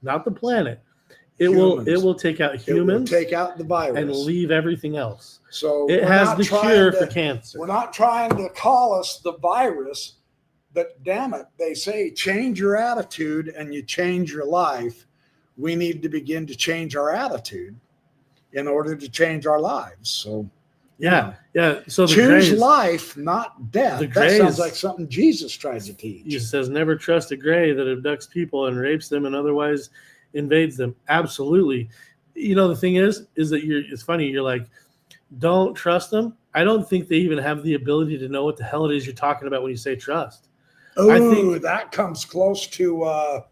not the planet. It will take out humans, take out the virus, and leave everything else. So it has the cure for cancer. We're not trying to call us the virus, but damn it, they say change your attitude and you change your life. We need to begin to change our attitude in order to change our lives. So yeah. So choose life, not death. That sounds like something Jesus tried to teach. He says, never trust a Grey that abducts people and rapes them and otherwise invades them. Absolutely. You know, the thing is that it's funny. You're like, don't trust them. I don't think they even have the ability to know what the hell it is you're talking about when you say trust. Oh, I think that comes close to. I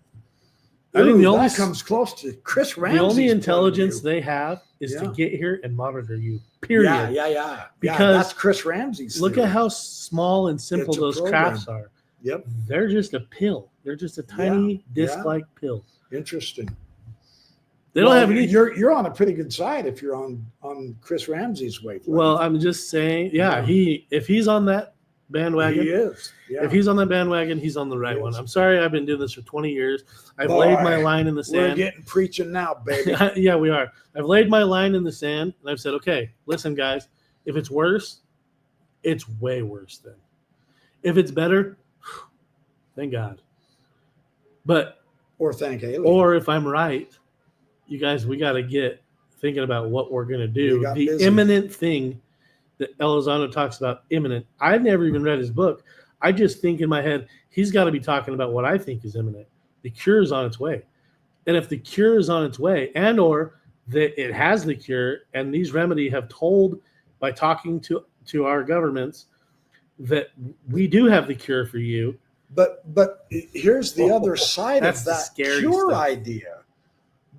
think that comes close to Chris Ramsey's. The only intelligence they have is to get here and monitor you. Period. Yeah. Because that's Chris Ramsey's. Look at how small and simple those crafts are. Yep. They're just a pill. They're just a tiny disc-like pill. Interesting. They don't have any. You're on a pretty good side if you're on Chris Ramsey's wavelength. Well, I'm just saying, if he's on that bandwagon, he is. Yeah. If he's on that bandwagon, he's on the right one. I'm sorry, I've been doing this for 20 years. I've laid my line in the sand. We're getting preaching now, baby. Yeah, we are. I've laid my line in the sand, and I've said, okay, listen, guys, if it's worse, it's way worse then. If it's better, thank God. But or thank alien. Or if I'm right, you guys, we got to get thinking about what we're going to do. The imminent thing that Elizondo talks about, imminent. I've never even read his book. I just think in my head, he's got to be talking about what I think is imminent. The cure is on its way. And if the cure is on its way, and or that it has the cure, and these remedy have told by talking to our governments that we do have the cure for you. But here's the other side of that cure idea.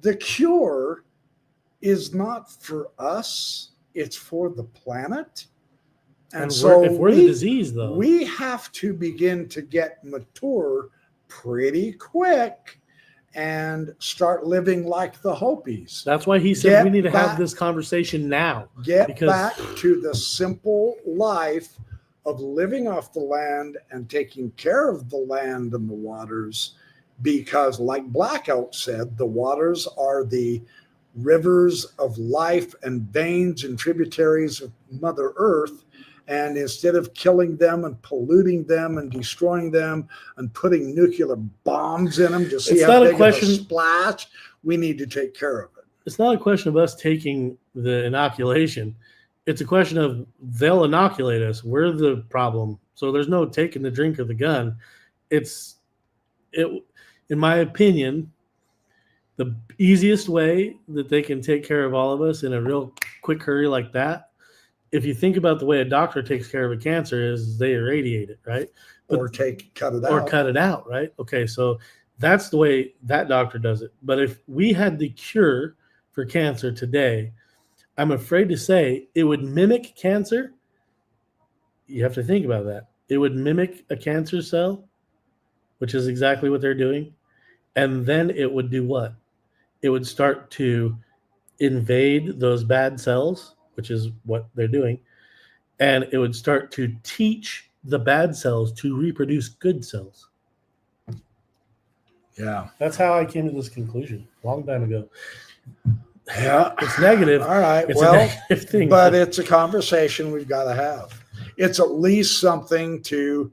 The cure is not for us, it's for the planet. And so if we're the disease, though, we have to begin to get mature pretty quick and start living like the Hopis. That's why he said we need to have this conversation now. Get back to the simple life of living off the land and taking care of the land and the waters, because like Blackout said, the waters are the rivers of life and veins and tributaries of Mother Earth. And instead of killing them and polluting them and destroying them and putting nuclear bombs in them to see how big of a splash, we need to take care of it. It's not a question of us taking the inoculation. It's a question of they'll inoculate us. We're the problem. So there's no taking the drink or the gun. In my opinion, the easiest way that they can take care of all of us in a real quick hurry like that, if you think about the way a doctor takes care of a cancer, is they irradiate it, right? or cut it out. Or cut it out, right? Okay, so that's the way that doctor does it. But if we had the cure for cancer today, I'm afraid to say it would mimic cancer. You have to think about that. It would mimic a cancer cell, which is exactly what they're doing. And then it would do what? It would start to invade those bad cells, which is what they're doing. And it would start to teach the bad cells to reproduce good cells. Yeah. That's how I came to this conclusion a long time ago. Yeah. It's negative. All right. It's a Well, negative thing. but it's a conversation we've got to have. It's at least something to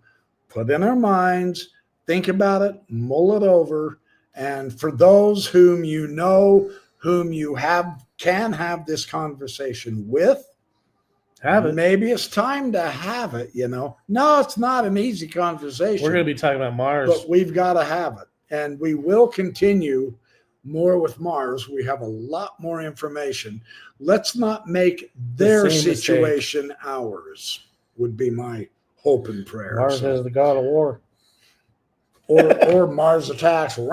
put in our minds, think about it, mull it over. And for those whom you know, whom you can have this conversation with, have it. Maybe it's time to have it, No, it's not an easy conversation. We're going to be talking about Mars. But we've got to have it. And we will continue more with Mars. We have a lot more information. Let's not make their situation ours, would be my hope and prayer. Mars is the god of war. Or Mars attacks. Did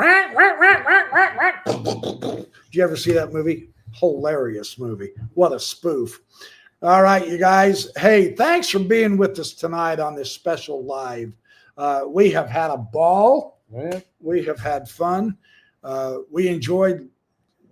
you ever see that movie? Hilarious movie. What a spoof. All right, you guys. Hey, thanks for being with us tonight on this special live. We have had a ball. Yeah. We have had fun. We enjoyed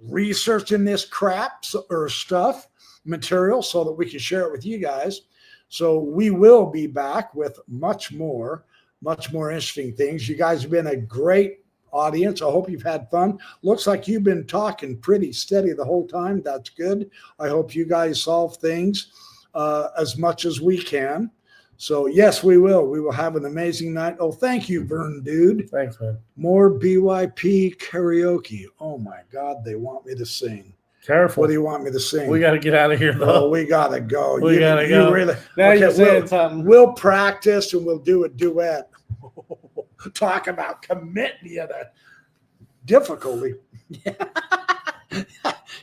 researching this crap or stuff, material, so that we can share it with you guys. So we will be back with much more interesting things. You guys have been a great audience. I hope you've had fun. Looks like you've been talking pretty steady the whole time. That's good. I hope you guys solve things as much as we can. So yes, we will. We will have an amazing night. Oh, thank you, Vern, dude. Thanks, man. More BYP karaoke. Oh my God, they want me to sing. Careful. What do you want me to sing? We got to get out of here, though. Oh, we gotta go. We gotta go. Really, now okay, you're saying something. We'll practice and we'll do a duet. Talk about committing you to difficulty.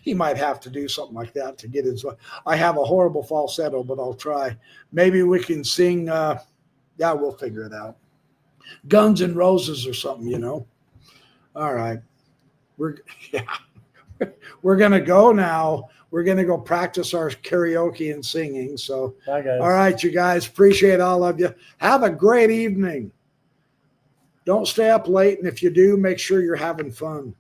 He might have to do something like that to get his. I have a horrible falsetto, but I'll try. Maybe we can sing. Yeah, we'll figure it out. Guns N' Roses or something, All right, we're gonna go now. We're gonna go practice our karaoke and singing. So, bye, guys. All right, you guys. Appreciate all of you. Have a great evening. Don't stay up late, and if you do, make sure you're having fun.